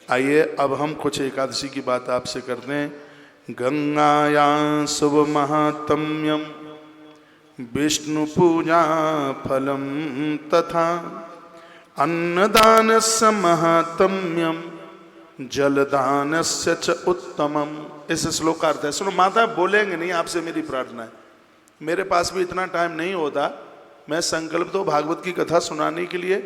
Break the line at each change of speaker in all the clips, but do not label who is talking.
आइए अब हम कुछ एकादशी की बात आपसे करते हैं। गंगायां शुभ महात्म्यम विष्णु पूजा फलम तथा अन्नदानस्य महात्म्यम जलदानस्य च उत्तमम। इस श्लोक का अर्थ है, सुनो माता बोलेंगे नहीं, आपसे मेरी प्रार्थना है। मेरे पास भी इतना टाइम नहीं होता, मैं संकल्प तो भागवत की कथा सुनाने के लिए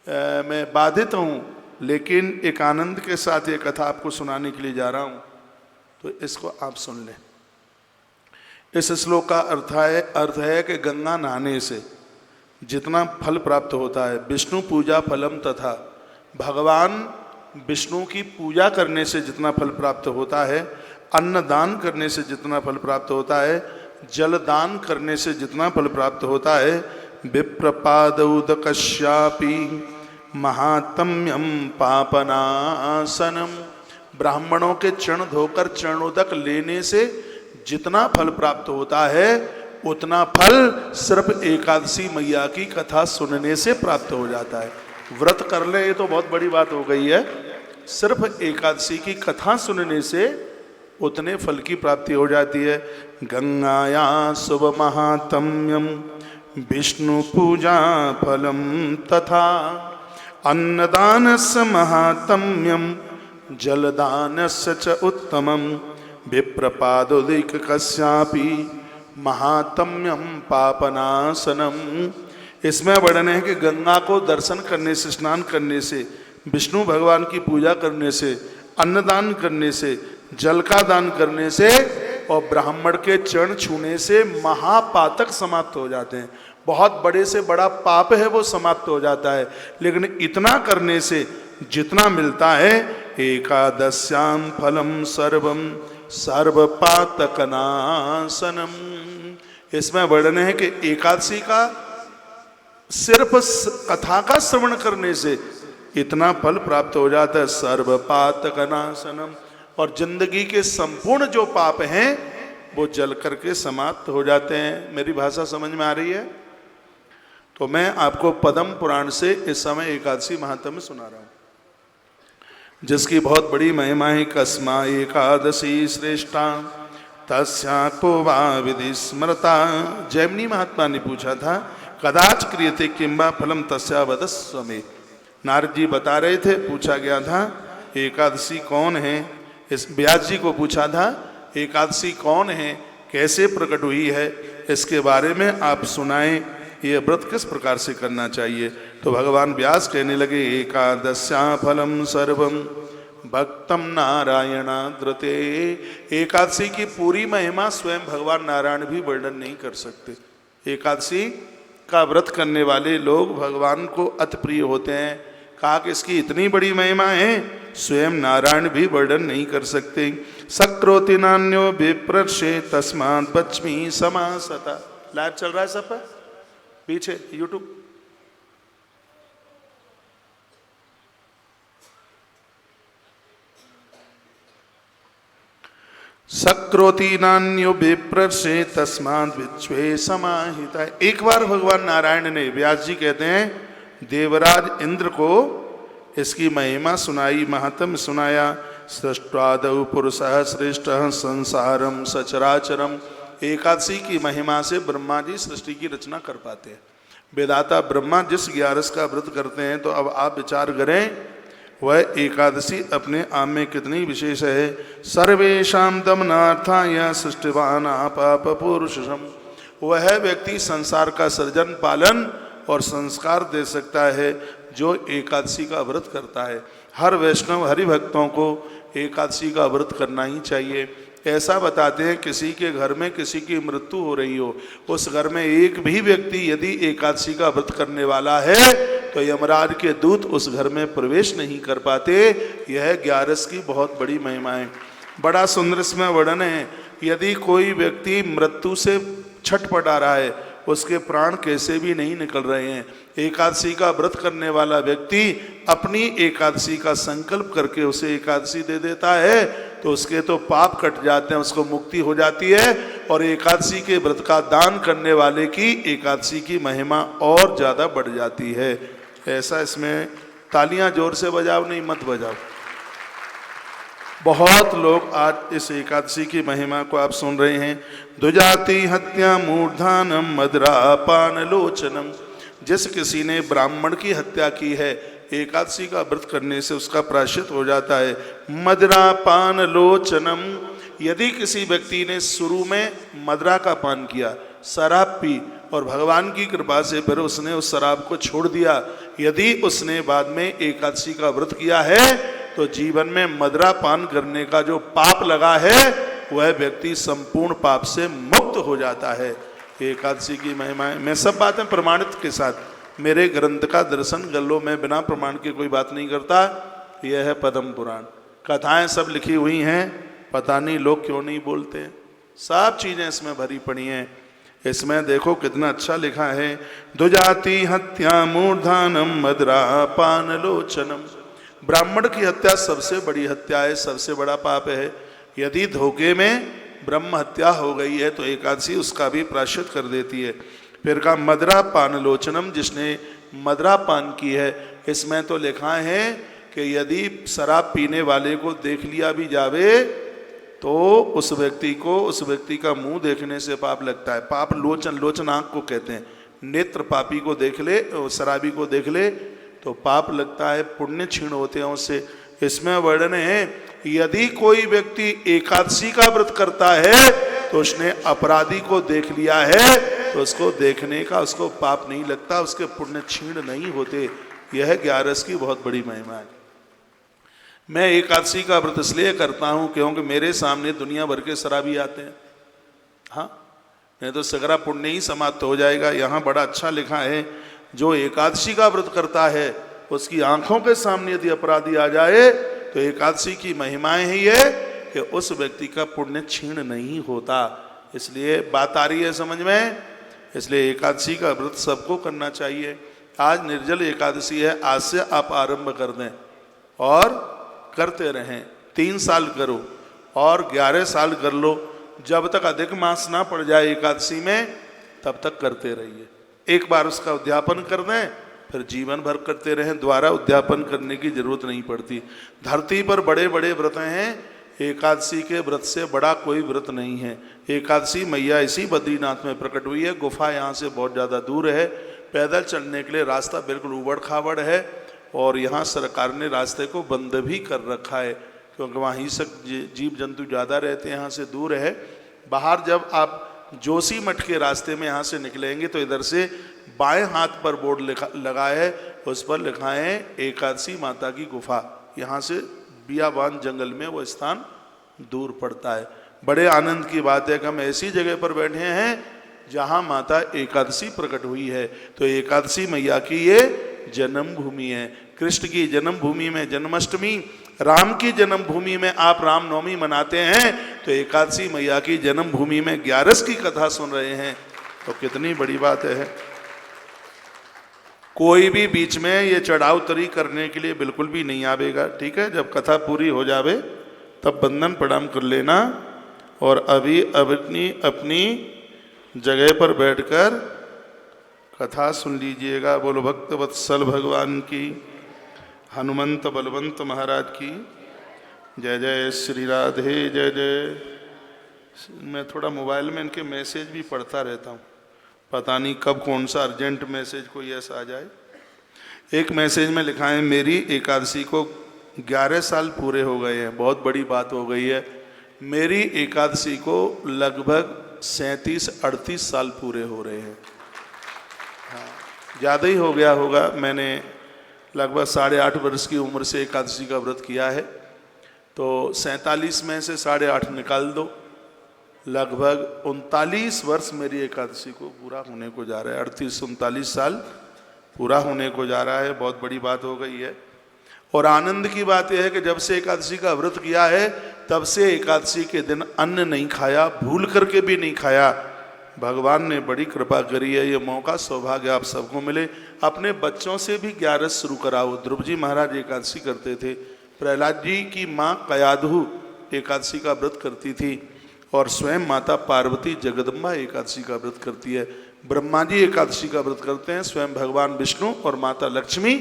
मैं बाधित हूँ, लेकिन एक आनंद के साथ ये कथा आपको सुनाने के लिए जा रहा हूँ, तो इसको आप सुन लें। इस श्लोक का अर्थ है कि गंगा नहाने से जितना फल प्राप्त होता है, विष्णु पूजा फलम तथा, भगवान विष्णु की पूजा करने से जितना फल प्राप्त होता है, अन्नदान करने से जितना फल प्राप्त होता है, जलदान करने से जितना फल प्राप्त होता है, विप्रपादौदकश्यापि महात्म्यम पापनासनम, ब्राह्मणों के चरण धोकर चरणोदक लेने से जितना फल प्राप्त होता है, उतना फल सिर्फ एकादशी मैया की कथा सुनने से प्राप्त हो जाता है। व्रत कर ले ये तो बहुत बड़ी बात हो गई है, सिर्फ एकादशी की कथा सुनने से उतने फल की प्राप्ति हो जाती है। गंगाया शुभ महात्म्यम विष्णु पूजा फलम तथा अन्नदानस्य महात्म्यम जलदानस्य च उत्तमम विप्रपादोदिकस्यापि महात्म्यम पापनासनम। इसमें वर्णन है कि गंगा को दर्शन करने से, स्नान करने से, विष्णु भगवान की पूजा करने से, अन्नदान करने से, जल का दान करने से और ब्राह्मण के चरण छूने से महापातक समाप्त हो जाते हैं। बहुत बड़े से बड़ा पाप है वो समाप्त हो जाता है। लेकिन इतना करने से जितना मिलता है, एकादश्याम फलम सर्वम सर्वपातकनाशनम। इसमें वर्णन है कि एकादशी का सिर्फ कथा का श्रवण करने से इतना फल प्राप्त हो जाता है, सर्वपातकनाशनम, और जिंदगी के संपूर्ण जो पाप हैं वो जल करके समाप्त हो जाते हैं। मेरी भाषा समझ में आ रही है? तो मैं आपको पद्म पुराण से इस समय एकादशी महात्म्य सुना रहा हूं, जिसकी बहुत बड़ी महिमा है। कस्मा एकादशी श्रेष्ठा तस्या को वा विधि स्मृता। जैमिनी महात्मा ने पूछा था, कदाच क्रियते किंबा फलम तस्या वदस्व मे। नारद जी बता रहे थे, पूछा गया था एकादशी कौन है। इस व्यास जी को पूछा था एकादशी कौन है, कैसे प्रकट हुई है, इसके बारे में आप सुनाएं, ये व्रत किस प्रकार से करना चाहिए। तो भगवान व्यास कहने लगे, एकादश्या फलम सर्वम भक्तम नारायणाद्रते। एकादशी की पूरी महिमा स्वयं भगवान नारायण भी वर्णन नहीं कर सकते। एकादशी का व्रत करने वाले लोग भगवान को अति प्रिय होते हैं। कहा कि इसकी इतनी बड़ी महिमा है, स्वयं नारायण भी वर्णन नहीं कर सकते। सक्रोति नान्यो विप्रर्षे तस्मात् बच्मी समासता। लाइव चल रहा है सब पर पीछे यूट्यूब। सक्रोति नान्यो विप्रर्षे तस्मात् विश्वे समाहिता। एक बार भगवान नारायण ने, व्यास जी कहते हैं, देवराज इंद्र को इसकी महिमा सुनाई, महात्म्य सुनाया। सृष्ट्वादौ पुरुषः श्रेष्ठः संसारम सचराचरम। एकादशी की महिमा से ब्रह्मा जी सृष्टि की रचना कर पाते हैं। वेदाता ब्रह्मा जिस 11 का व्रत करते हैं, तो अब आप विचार करें वह एकादशी अपने आप में कितनी विशेष है। सर्वेषां दमनार्थाय सृष्टिवान् पाप पुरुषम। वह व्यक्ति संसार का सृजन, पालन और संस्कार दे सकता है जो एकादशी का व्रत करता है। हर वैष्णव हरि भक्तों को एकादशी का व्रत करना ही चाहिए। ऐसा बताते हैं, किसी के घर में किसी की मृत्यु हो रही हो, उस घर में एक भी व्यक्ति यदि एकादशी का व्रत करने वाला है तो यमराज के दूत उस घर में प्रवेश नहीं कर पाते। यह 11 की बहुत बड़ी महिमा है। बड़ा सुंदर इसमें वर्णन है, यदि कोई व्यक्ति मृत्यु से छटपटा रहा है, उसके प्राण कैसे भी नहीं निकल रहे हैं, एकादशी का व्रत करने वाला व्यक्ति अपनी एकादशी का संकल्प करके उसे एकादशी दे देता है, तो उसके तो पाप कट जाते हैं, उसको मुक्ति हो जाती है। और एकादशी के व्रत का दान करने वाले की एकादशी की महिमा और ज़्यादा बढ़ जाती है। ऐसा इसमें तालियां जोर से बजाओ, नहीं मत बजाओ। बहुत लोग आज इस एकादशी की महिमा को आप सुन रहे हैं। दुजाति हत्या मूर्धानम मदरापान लोचनम। जिस किसी ने ब्राह्मण की हत्या की है, एकादशी का व्रत करने से उसका प्रायश्चित हो जाता है। मदरापान लोचनम। यदि किसी व्यक्ति ने शुरू में मदरा का पान किया, शराब पी, और भगवान की कृपा से फिर उसने उस शराब को छोड़ दिया, यदि उसने बाद में एकादशी का व्रत किया है, तो जीवन में मदरा पान करने का जो पाप लगा है वह व्यक्ति संपूर्ण पाप से मुक्त हो जाता है। एकादशी की महिमा है। मैं सब बातें प्रमाणित के साथ, मेरे ग्रंथ का दर्शन कर लो, मैं बिना प्रमाण के कोई बात नहीं करता। यह है पद्म पुराण, कथाएं सब लिखी हुई हैं, पता नहीं लोग क्यों नहीं बोलते। सब चीजें इसमें भरी पड़ी हैं। इसमें देखो कितना अच्छा लिखा है। दुजाति हत्या मूर्धानम मदरा पान लोचनम। ब्राह्मण की हत्या सबसे बड़ी हत्या है, सबसे बड़ा पाप है। यदि धोखे में ब्रह्म हत्या हो गई है तो एकादशी उसका भी प्रायश्चित कर देती है। फिर का मदरा पान लोचनम, जिसने मदरा पान की है, इसमें तो लिखा है कि यदि शराब पीने वाले को देख लिया भी जावे तो उस व्यक्ति का मुंह देखने से पाप लगता है। पाप लोचन, लोचन आंख को कहते हैं। नेत्र पापी को देख ले, शराबी को देख ले तो पाप लगता है, पुण्य क्षीण होते हैं उससे। इसमें वर्णन है, यदि कोई व्यक्ति एकादशी का व्रत करता है तो उसने अपराधी को देख लिया है तो उसको देखने का उसको पाप नहीं लगता, उसके पुण्य क्षीण नहीं होते। यह 11 की बहुत बड़ी महिमा है। मैं एकादशी का व्रत इसलिए करता हूं क्योंकि मेरे सामने दुनिया भर के शराबी आते हैं। हाँ, नहीं तो सगरा पुण्य ही समाप्त हो जाएगा। यहाँ बड़ा अच्छा लिखा है, जो एकादशी का व्रत करता है उसकी आंखों के सामने यदि अपराधी आ जाए तो एकादशी की महिमाएं ही है कि उस व्यक्ति का पुण्य क्षीण नहीं होता। इसलिए बात आ रही है समझ में। इसलिए एकादशी का व्रत सबको करना चाहिए। आज निर्जल एकादशी है, आज से आप आरंभ कर दें और करते रहें। 3 साल करो और 11 साल कर लो, जब तक अधिक मास ना पड़ जाए एकादशी में तब तक करते रहिए। एक बार उसका उद्यापन कर दें फिर जीवन भर करते रहें, दोबारा उद्यापन करने की जरूरत नहीं पड़ती। धरती पर बड़े बड़े व्रत हैं, एकादशी के व्रत से बड़ा कोई व्रत नहीं है। एकादशी मैया इसी बद्रीनाथ में प्रकट हुई है। गुफा यहाँ से बहुत ज़्यादा दूर है, पैदल चलने के लिए रास्ता बिल्कुल उबड़ खाबड़ है और यहाँ सरकार ने रास्ते को बंद भी कर रखा है क्योंकि वहाँ हिंसक जीव जंतु ज़्यादा रहते हैं, यहाँ से दूर है। बाहर जब आप जोशी मठ के रास्ते में यहाँ से निकलेंगे तो इधर से बाएं हाथ पर बोर्ड लगा है, उस पर लिखा है एकादशी माता की गुफा। यहाँ से बियाबान जंगल में वो स्थान दूर पड़ता है। बड़े आनंद की बात है कि हम ऐसी जगह पर बैठे हैं जहाँ माता एकादशी प्रकट हुई है। तो एकादशी मैया की ये जन्मभूमि है। कृष्ण की जन्मभूमि में जन्माष्टमी, राम की जन्मभूमि में आप रामनवमी मनाते हैं, तो एकादशी मैया की जन्मभूमि में 11 की कथा सुन रहे हैं, तो कितनी बड़ी बात है। कोई भी बीच में ये चढ़ाव तरी करने के लिए बिल्कुल भी नहीं आवेगा, ठीक है। जब कथा पूरी हो जावे तब बंदन प्रणाम कर लेना और अभी अपनी अपनी जगह पर बैठकर कथा सुन लीजिएगा। बोलो भक्त वत्सल भगवान की, हनुमंत बलवंत महाराज की जय। जय श्री राधे जय जय। मैं थोड़ा मोबाइल में इनके मैसेज भी पढ़ता रहता हूँ, पता नहीं कब कौन सा अर्जेंट मैसेज कोई ऐसा आ जाए। एक मैसेज में लिखा है, मेरी एकादशी को 11 साल पूरे हो गए हैं। बहुत बड़ी बात हो गई है। मेरी एकादशी को लगभग 37-38 साल पूरे हो रहे हैं। हाँ, ज़्यादा ही हो गया होगा। मैंने लगभग 8.5 वर्ष की उम्र से एकादशी का व्रत किया है, तो 47 में से 8.5 निकाल दो, लगभग 39 वर्ष मेरी एकादशी को पूरा होने को जा रहा है। 38-39 साल पूरा होने को जा रहा है। बहुत बड़ी बात हो गई है। और आनंद की बात यह है कि जब से एकादशी का व्रत किया है तब से एकादशी के दिन अन्न नहीं खाया, भूल करके भी नहीं खाया। भगवान ने बड़ी कृपा करी है। ये मौका सौभाग्य आप सबको मिले। अपने बच्चों से भी 11 शुरू कराओ। ध्रुव जी महाराज एकादशी करते थे, प्रहलाद जी की माँ कयाधु एकादशी का व्रत करती थी और स्वयं माता पार्वती जगदम्बा एकादशी का व्रत करती है। ब्रह्मा जी एकादशी का व्रत करते हैं, स्वयं भगवान विष्णु और माता लक्ष्मी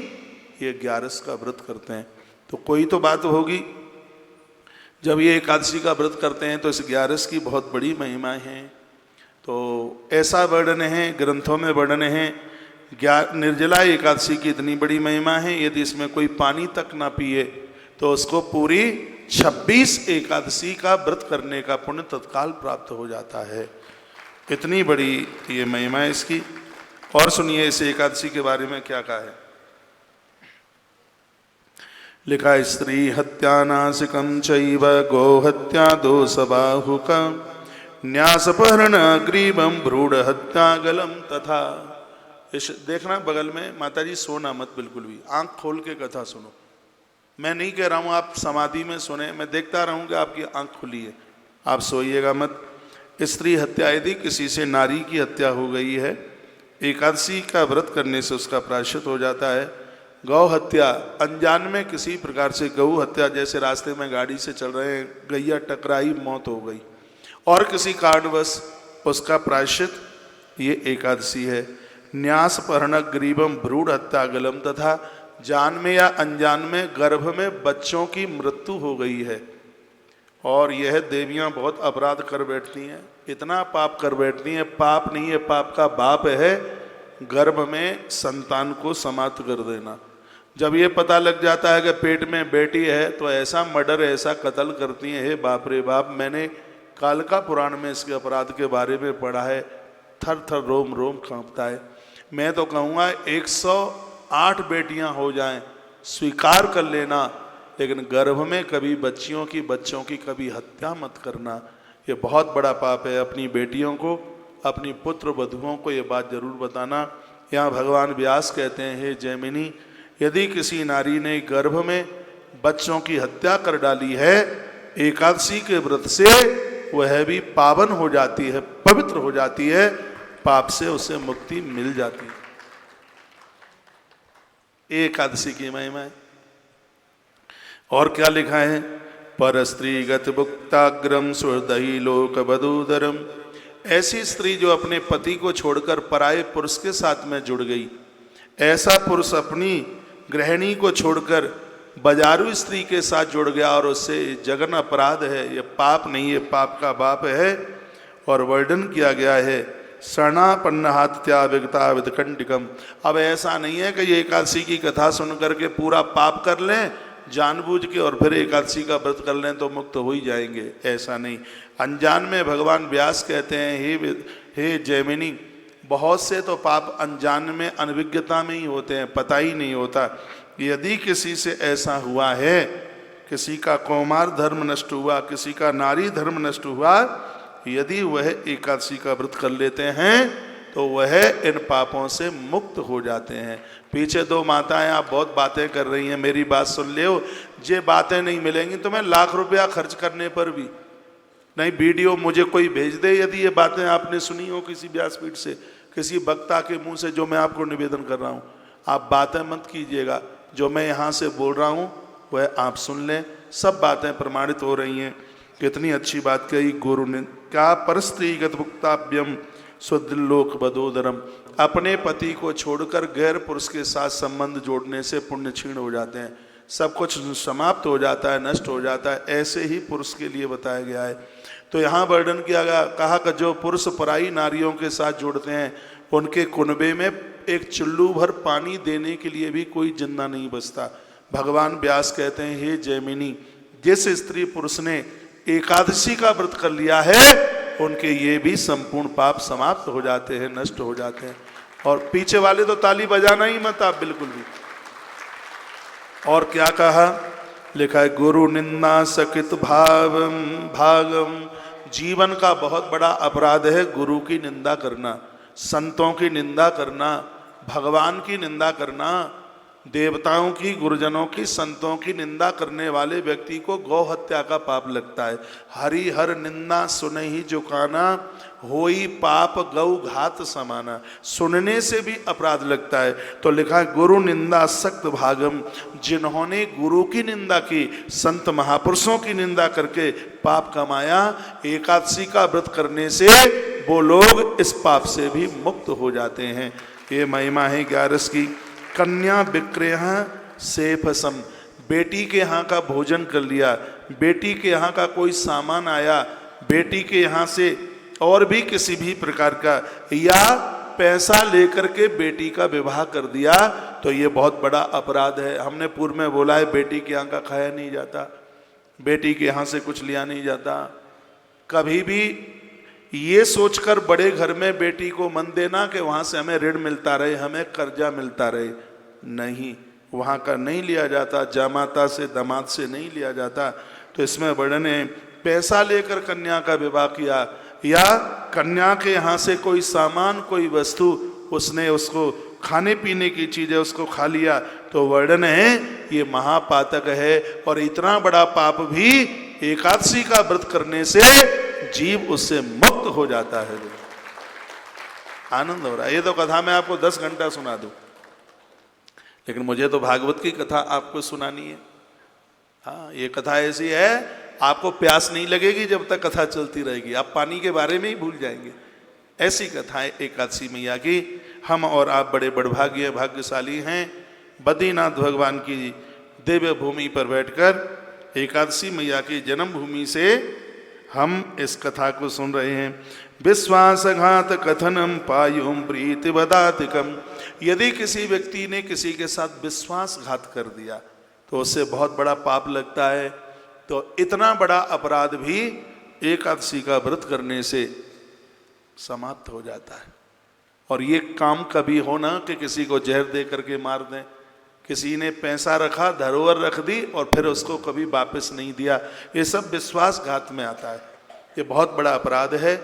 ये 11 का व्रत करते हैं। तो कोई तो बात होगी, जब ये एकादशी का व्रत करते हैं तो इस 11 की बहुत बड़ी महिमा है। तो ऐसा वर्णन है, ग्रंथों में वर्णन है, निर्जला एकादशी की इतनी बड़ी महिमा है, यदि इसमें कोई पानी तक ना पिए तो उसको पूरी 26 एकादशी का व्रत करने का पुण्य तत्काल प्राप्त हो जाता है। इतनी बड़ी ये महिमा है इसकी। और सुनिए इस एकादशी के बारे में क्या कहा है। लिखा है, स्त्री हत्या नासिकम चैव गो हत्या दोषबाहुकम न्यासपहरण ग्रीवम भ्रूढ़ हत्या गलम तथा। इस देखना बगल में, माता जी सोना मत बिल्कुल भी, आंख खोल के कथा सुनो। मैं नहीं कह रहा हूँ आप समाधि में सुने, मैं देखता रहूँगा आपकी आंख खुली है, आप सोइएगा मत। स्त्री हत्या, यदि किसी से नारी की हत्या हो गई है, एकादशी का व्रत करने से उसका प्रायश्चित हो जाता है। गौ हत्या, अनजान में किसी प्रकार से गौ हत्या, जैसे रास्ते में गाड़ी से चल रहे हैं, गैया टकराई, मौत हो गई, और किसी कारणवश उसका प्रायश्चित ये एकादशी है। न्यास पहरण ग्रीवम भ्रूढ़ हत्या गलम, तथा जान में या अनजान में गर्भ में बच्चों की मृत्यु हो गई है। और यह देवियां बहुत अपराध कर बैठती हैं, इतना पाप कर बैठती हैं, पाप नहीं है, पाप का बाप है गर्भ में संतान को समाप्त कर देना। जब ये पता लग जाता है कि पेट में बेटी है तो ऐसा मर्डर, ऐसा कत्ल करती हैं, हे बाप रे बाप। मैंने कालका पुराण में इसके अपराध के बारे में पढ़ा है, थर थर रोम रोम कांपता है। मैं तो कहूँगा 108 बेटियां हो जाएं, स्वीकार कर लेना, लेकिन गर्भ में कभी बच्चों की कभी हत्या मत करना। ये बहुत बड़ा पाप है। अपनी बेटियों को, अपनी पुत्र वधुओं को ये बात जरूर बताना। यहाँ भगवान व्यास कहते हैं, हे जैमिनी, यदि किसी नारी ने गर्भ में बच्चों की हत्या कर डाली है, एकादशी के व्रत से वह भी पावन हो जाती है, पवित्र हो जाती है, पाप से उसे मुक्ति मिल जाती है। एकादशी की महिमा है। और क्या लिखा है, पर स्त्री गत भुक्ताग्रम सुहृदयी लोक बधूदरम। ऐसी स्त्री जो अपने पति को छोड़कर पराये पुरुष के साथ में जुड़ गई, ऐसा पुरुष अपनी गृहिणी को छोड़कर बाजारू स्त्री के साथ जुड़ गया और उससे जघन अपराध है, ये पाप नहीं है, पाप का बाप है। और वर्णन किया गया है, शरणापन्नहात्या विगता विदकंडिकम। अब ऐसा नहीं है कि ये एकादशी की कथा सुन करके पूरा पाप कर लें जानबूझ के और फिर एकादशी का व्रत कर लें तो मुक्त हो ही जाएंगे, ऐसा नहीं। अनजान में भगवान व्यास कहते हैं, हे जैमिनी, बहुत से तो पाप अनजान में, अनभिज्ञता में ही होते हैं, पता ही नहीं होता। यदि किसी से ऐसा हुआ है, किसी का कौमार धर्म नष्ट हुआ, किसी का नारी धर्म नष्ट हुआ, यदि वह एकादशी का व्रत कर लेते हैं तो वह इन पापों से मुक्त हो जाते हैं। पीछे दो माताएं आप बहुत बातें कर रही हैं, मेरी बात सुन ले, ये बातें नहीं मिलेंगी तुम्हें लाख रुपया खर्च करने पर भी नहीं। वीडियो मुझे कोई भेज दे, यदि ये बातें आपने सुनी हो किसी व्यासपीठ से, किसी वक्ता के मुंह से, जो मैं आपको निवेदन कर रहा हूँ, आप बातें मत कीजिएगा। जो मैं यहाँ से बोल रहा हूँ वह आप सुन लें, सब बातें प्रमाणित हो रही हैं। कितनी अच्छी बात कही गुरु ने, क्या परस्त्रीगत भुक्ताभ्यम स्वदिल्लोक बदोदरम। अपने पति को छोड़कर गैर पुरुष के साथ संबंध जोड़ने से पुण्य क्षीण हो जाते हैं, सब कुछ समाप्त हो जाता है, नष्ट हो जाता है। ऐसे ही पुरुष के लिए बताया गया है। तो यहाँ वर्णन किया गया, कहा कि जो पुरुष पराई नारियों के साथ जुड़ते हैं, उनके कुनबे में एक चुल्लू भर पानी देने के लिए भी कोई जिंदा नहीं बचता। भगवान व्यास कहते हैं, हे जैमिनी, जिस स्त्री पुरुष ने एकादशी का व्रत कर लिया है, उनके ये भी संपूर्ण पाप समाप्त हो जाते हैं, नष्ट हो जाते हैं। और पीछे वाले तो ताली बजाना ही मत आप बिल्कुल भी। और क्या कहा, लिखा है, गुरु निंदा सकित भागम। जीवन का बहुत बड़ा अपराध है गुरु की निंदा करना, संतों की निंदा करना, भगवान की निंदा करना, देवताओं की, गुरुजनों की, संतों की निंदा करने वाले व्यक्ति को गौ हत्या का पाप लगता है। हरि हर निंदा सुने ही जो काना, होई पाप गौ घात समाना। सुनने से भी अपराध लगता है। तो लिखा है, गुरु निंदा सक्त भागम। जिन्होंने गुरु की निंदा की, संत महापुरुषों की निंदा करके पाप कमाया, एकादशी का व्रत करने से वो लोग इस पाप से भी मुक्त हो जाते हैं। ये महिमा है 11 की। कन्या विक्रय सेफसम, बेटी के यहाँ का भोजन कर लिया, बेटी के यहाँ का कोई सामान आया, बेटी के यहाँ से और भी किसी भी प्रकार का, या पैसा लेकर के बेटी का विवाह कर दिया, तो ये बहुत बड़ा अपराध है। हमने पूर्व में बोला है बेटी के यहाँ का खाया नहीं जाता, बेटी के यहाँ से कुछ लिया नहीं जाता। कभी भी ये सोचकर बड़े घर में बेटी को मन देना कि वहाँ से हमें ऋण मिलता रहे, हमें कर्जा मिलता रहे, नहीं, वहाँ का नहीं लिया जाता, जामाता से दामाद से नहीं लिया जाता। तो इसमें वर्णन है पैसा लेकर कन्या का विवाह किया, या कन्या के यहाँ से कोई सामान कोई वस्तु उसने उसको खाने पीने की चीज़ें उसको खा लिया, तो वर्णन है ये महापातक है। और इतना बड़ा पाप भी एकादशी का व्रत करने से जीव उससे मुक्त हो जाता है। आनंद हो रहा है। ये तो कथा मैं आपको 10 घंटा सुना दूं, लेकिन मुझे तो भागवत की कथा आपको सुनानी है। हाँ, ये कथा ऐसी है आपको प्यास नहीं लगेगी जब तक कथा चलती रहेगी, आप पानी के बारे में ही भूल जाएंगे। ऐसी कथाएं एकादशी मैया की। हम और आप बड़े बड़भाग्य भाग्यशाली हैं, बद्रीनाथ भगवान की दिव्य भूमि पर बैठकर एकादशी मैया की जन्मभूमि से हम इस कथा को सुन रहे हैं। विश्वासघात कथनम पायुम प्रीति बदातिकम, यदि किसी व्यक्ति ने किसी के साथ विश्वासघात कर दिया तो उससे बहुत बड़ा पाप लगता है। तो इतना बड़ा अपराध भी एकादशी का व्रत करने से समाप्त हो जाता है। और ये काम कभी होना कि किसी को जहर दे करके मार दें, किसी ने पैसा रखा, धरोहर रख दी और फिर उसको कभी वापस नहीं दिया, ये सब विश्वासघात में आता है। ये बहुत बड़ा अपराध है।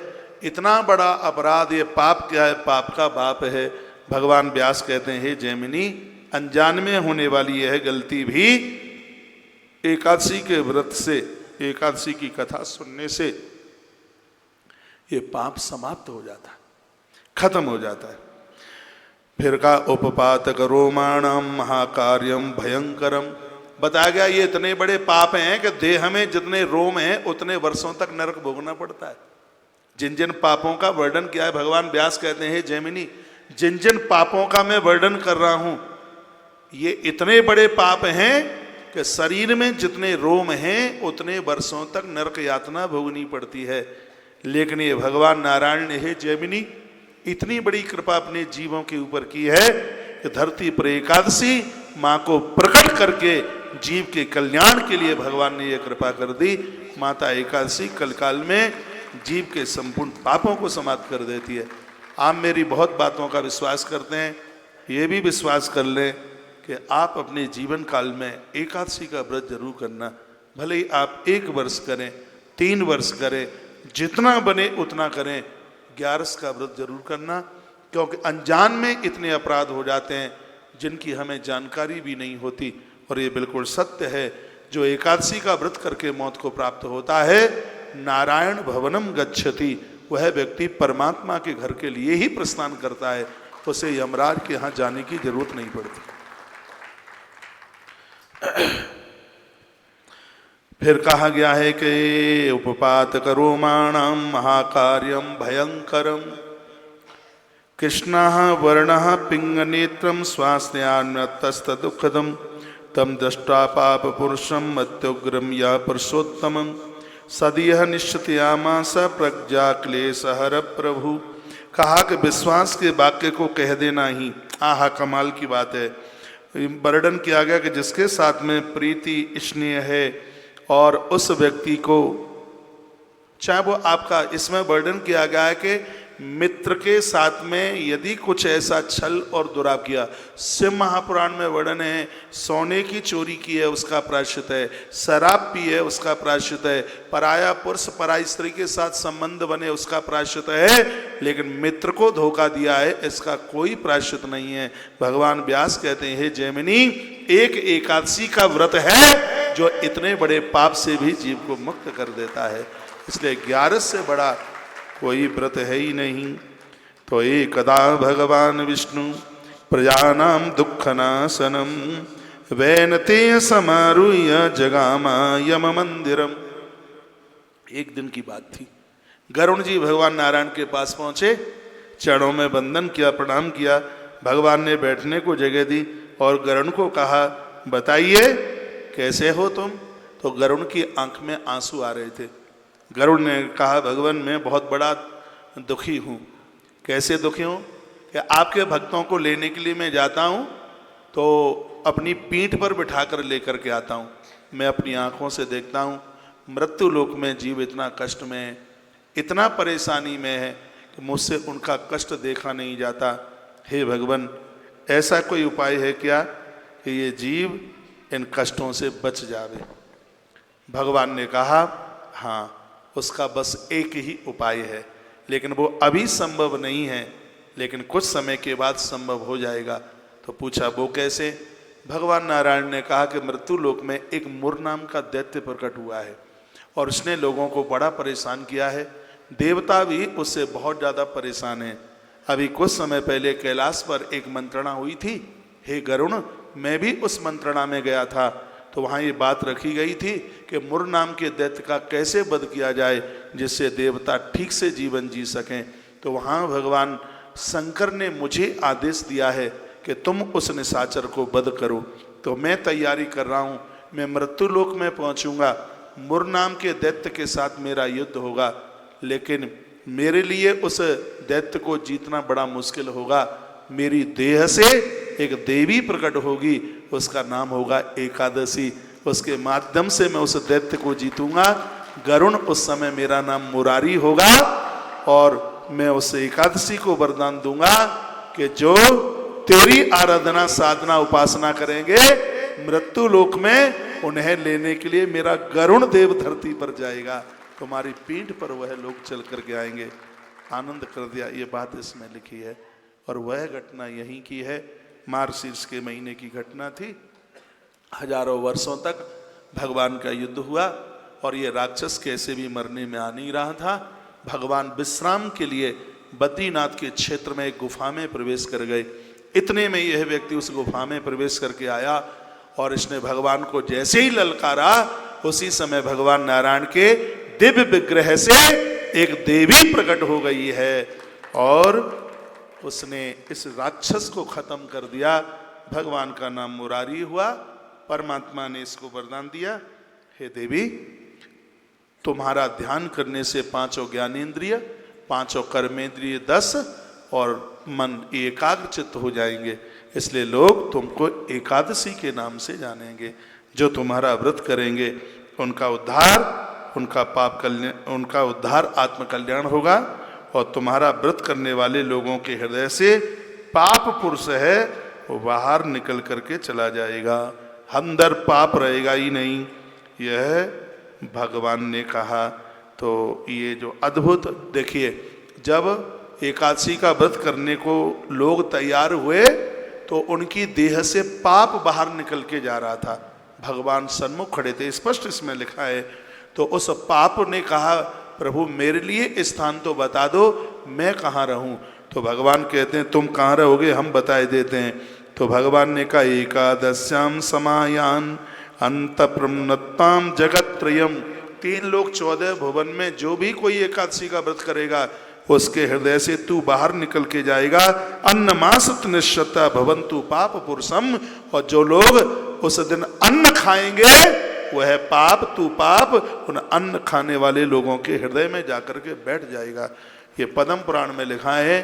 इतना बड़ा अपराध, ये पाप क्या है? पाप का बाप है। भगवान व्यास कहते हैं, हे जैमिनी, अनजान में होने वाली यह गलती भी एकादशी के व्रत से, एकादशी की कथा सुनने से ये पाप समाप्त हो जाता है, खत्म हो जाता है। फिर का उपपातक रोमाणम महाकार्यम भयंकरम, बताया गया ये इतने बड़े पाप हैं कि देह में जितने रोम हैं उतने वर्षों तक नरक भोगना पड़ता है। जिन जिन पापों का वर्णन किया है, भगवान व्यास कहते हैं, जैमिनी, जिन जिन पापों का मैं वर्णन कर रहा हूं ये इतने बड़े पाप हैं कि शरीर में जितने रोम हैं उतने वर्षों तक नरक यातना भोगनी पड़ती है। लेकिन ये भगवान नारायण ने, हे जैमिनी, इतनी बड़ी कृपा अपने जीवों के ऊपर की है कि धरती पर एकादशी माँ को प्रकट करके जीव के कल्याण के लिए भगवान ने यह कृपा कर दी। माता एकादशी कलकाल में जीव के संपूर्ण पापों को समाप्त कर देती है। आप मेरी बहुत बातों का विश्वास करते हैं, ये भी विश्वास कर लें कि आप अपने जीवन काल में एकादशी का व्रत जरूर करना। भले ही आप 1 वर्ष करें, 3 वर्ष करें, जितना बने उतना करें, 11 का व्रत जरूर करना। क्योंकि अनजान में इतने अपराध हो जाते हैं जिनकी हमें जानकारी भी नहीं होती। और ये बिल्कुल सत्य है, जो एकादशी का व्रत करके मौत को प्राप्त होता है, नारायण भवनम गच्छति, वह व्यक्ति परमात्मा के घर के लिए ही प्रस्थान करता है, उसे यमराज के यहाँ जाने की जरूरत नहीं पड़ती। फिर कहा गया है कि उपपात करोमाणम महाकार्यम भयंकरम, कृष्ण वर्ण पिंगनेत्रम स्वास्थ्यान्यतस्त दुखदम तम दृष्टा पाप पुरुषम मत्युग्रम या पुरुषोत्तमम सदीह निश्चितयामा स प्रज्ञा क्लेश हर प्रभु। कहा कि विश्वास के वाक्य को कह देना ही आहा कमाल की बात है। वर्णन किया गया कि जिसके साथ में प्रीति स्नेह है और उस व्यक्ति को, चाहे वो आपका, इसमें वर्णन किया गया है कि मित्र के साथ में यदि कुछ ऐसा छल और दुराव किया, शिव महापुराण में वर्णन है, सोने की चोरी की है उसका प्रायश्चित है, शराब पी है उसका प्रायश्चित है, पराया पुरुष पराई स्त्री के साथ संबंध बने उसका प्रायश्चित है, लेकिन मित्र को धोखा दिया है इसका कोई प्रायश्चित नहीं है। भगवान व्यास कहते हैं, हे जैमिनी, एक एकादशी का व्रत है जो इतने बड़े पाप से भी जीव को मुक्त कर देता है। इसलिए 11 से बड़ा कोई व्रत है ही नहीं। तो एकदा भगवान विष्णु प्रजानाम दुःखनाशनम वैनते समारूह्य जगामा यम मंदिरम। एक दिन की बात थी, गरुण जी भगवान नारायण के पास पहुंचे, चरणों में वंदन किया, प्रणाम किया, भगवान ने बैठने को जगह दी और गरुण को कहा बताइए कैसे हो तुम? तो गरुड़ की आंख में आंसू आ रहे थे। गरुड़ ने कहा भगवान मैं बहुत बड़ा दुखी हूँ। कैसे दुखी हूँ? कि आपके भक्तों को लेने के लिए मैं जाता हूँ तो अपनी पीठ पर बिठा कर लेकर के आता हूँ। मैं अपनी आंखों से देखता हूँ मृत्यु लोक में जीव इतना कष्ट में है, इतना परेशानी में है कि मुझसे उनका कष्ट देखा नहीं जाता। हे भगवान ऐसा कोई उपाय है क्या कि ये जीव इन कष्टों से बच जावे? भगवान ने कहा हाँ, उसका बस एक ही उपाय है, लेकिन वो अभी संभव नहीं है, लेकिन कुछ समय के बाद संभव हो जाएगा। तो पूछा वो कैसे? भगवान नारायण ने कहा कि मृत्यु लोक में एक मुर नाम का दैत्य प्रकट हुआ है और उसने लोगों को बड़ा परेशान किया है। देवता भी उससे बहुत ज़्यादा परेशान हैं। अभी कुछ समय पहले कैलाश पर एक मंत्रणा हुई थी। हे गरुण, मैं भी उस मंत्रणा में गया था, तो वहाँ ये बात रखी गई थी कि मुर नाम के दैत्य का कैसे वध किया जाए जिससे देवता ठीक से जीवन जी सकें। तो वहाँ भगवान शंकर ने मुझे आदेश दिया है कि तुम उस निशाचर को वध करो। तो मैं तैयारी कर रहा हूँ, मैं मृत्यु लोक में पहुँचूंगा, मुर नाम के दैत्य के साथ मेरा युद्ध होगा, लेकिन मेरे लिए उस दैत्य को जीतना बड़ा मुश्किल होगा। मेरी देह से एक देवी प्रकट होगी, उसका नाम होगा एकादशी। उसके माध्यम से मैं उस दैत्य को जीतूंगा। गरुण उस समय मेरा नाम मुरारी होगा और मैं उस एकादशी को वरदान दूंगा कि जो तेरी आराधना साधना उपासना करेंगे मृत्यु लोक में उन्हें लेने के लिए मेरा गरुण देव धरती पर जाएगा, तुम्हारी पीठ पर वह लोग चल करके आएंगे। आनंद कर दिया। ये बात इसमें लिखी है और वह घटना यहीं की है। मार्गशीर्ष के महीने की घटना थी। हजारों वर्षों तक भगवान का युद्ध हुआ और ये राक्षस कैसे भी मरने में आ नहीं रहा था। भगवान विश्राम के लिए बद्रीनाथ के क्षेत्र में एक गुफा में प्रवेश कर गए। इतने में यह व्यक्ति उस गुफा में प्रवेश करके आया और इसने भगवान को जैसे ही ललकारा, उसी समय भगवान नारायण के दिव्य विग्रह से एक देवी प्रकट हो गई है और उसने इस राक्षस को खत्म कर दिया। भगवान का नाम मुरारी हुआ। परमात्मा ने इसको वरदान दिया, हे देवी, तुम्हारा ध्यान करने से पांचों ज्ञानेंद्रिय, पांचों कर्मेंद्रिय 10 और मन एकाग्र चित्त हो जाएंगे। इसलिए लोग तुमको एकादशी के नाम से जानेंगे। जो तुम्हारा व्रत करेंगे उनका उद्धार, उनका पाप कल्याण, उनका उद्धार आत्म कल्याण होगा और तुम्हारा व्रत करने वाले लोगों के हृदय से पाप पुरुष है वो बाहर निकल करके चला जाएगा, अंदर पाप रहेगा ही नहीं। यह भगवान ने कहा। तो ये जो अद्भुत देखिए, जब एकादशी का व्रत करने को लोग तैयार हुए तो उनकी देह से पाप बाहर निकल के जा रहा था। भगवान सन्मुख खड़े थे, स्पष्ट इसमें लिखा है। तो उस पाप ने कहा प्रभु मेरे लिए स्थान तो बता दो, मैं कहाँ रहूं? तो भगवान कहते हैं तुम कहाँ रहोगे हम बताए देते हैं। तो भगवान ने कहा एकादश्याम समायान अंत प्रमनत्ताम जगत्त्रयम। 3 लोक 14 भुवन में जो भी कोई एकादशी का व्रत करेगा उसके हृदय से तू बाहर निकल के जाएगा। अन्न मासत निश्चता भवंतु पाप पुरुषम। और जो लोग उस दिन अन्न खाएंगे वह पाप, तू पाप उन अन्न खाने वाले लोगों के हृदय में जाकर के बैठ जाएगा। ये पद्म पुराण में लिखा है।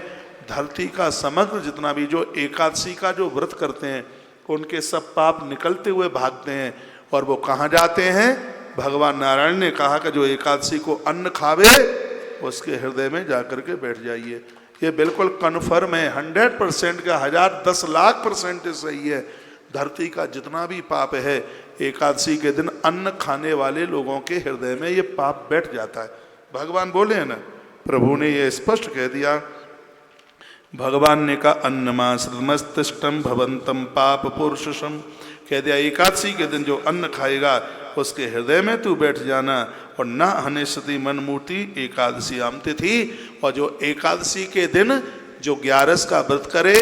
धरती का समग्र जितना भी जो एकादशी का जो व्रत करते हैं उनके सब पाप निकलते हुए भागते हैं। और वो कहाँ जाते हैं? भगवान नारायण ने कहा कि जो एकादशी को अन्न खावे उसके हृदय में जाकर के बैठ जाइए। ये बिल्कुल कन्फर्म है, 100% का 1000 10 लाख % सही है। धरती का जितना भी पाप है एकादशी के दिन अन्न खाने वाले लोगों के हृदय में ये पाप बैठ जाता है। भगवान बोले हैं ना, प्रभु ने ये स्पष्ट कह दिया। भगवान ने कहा अन्नमाश्रमस्तिष्ठम भवंतम पाप पुरुषम। कह दिया एकादशी के दिन जो अन्न खाएगा उसके हृदय में तू बैठ जाना। और न हनेशति मन मूर्ति एकादशी आमती थी। और जो एकादशी के दिन जो 11 का व्रत करे,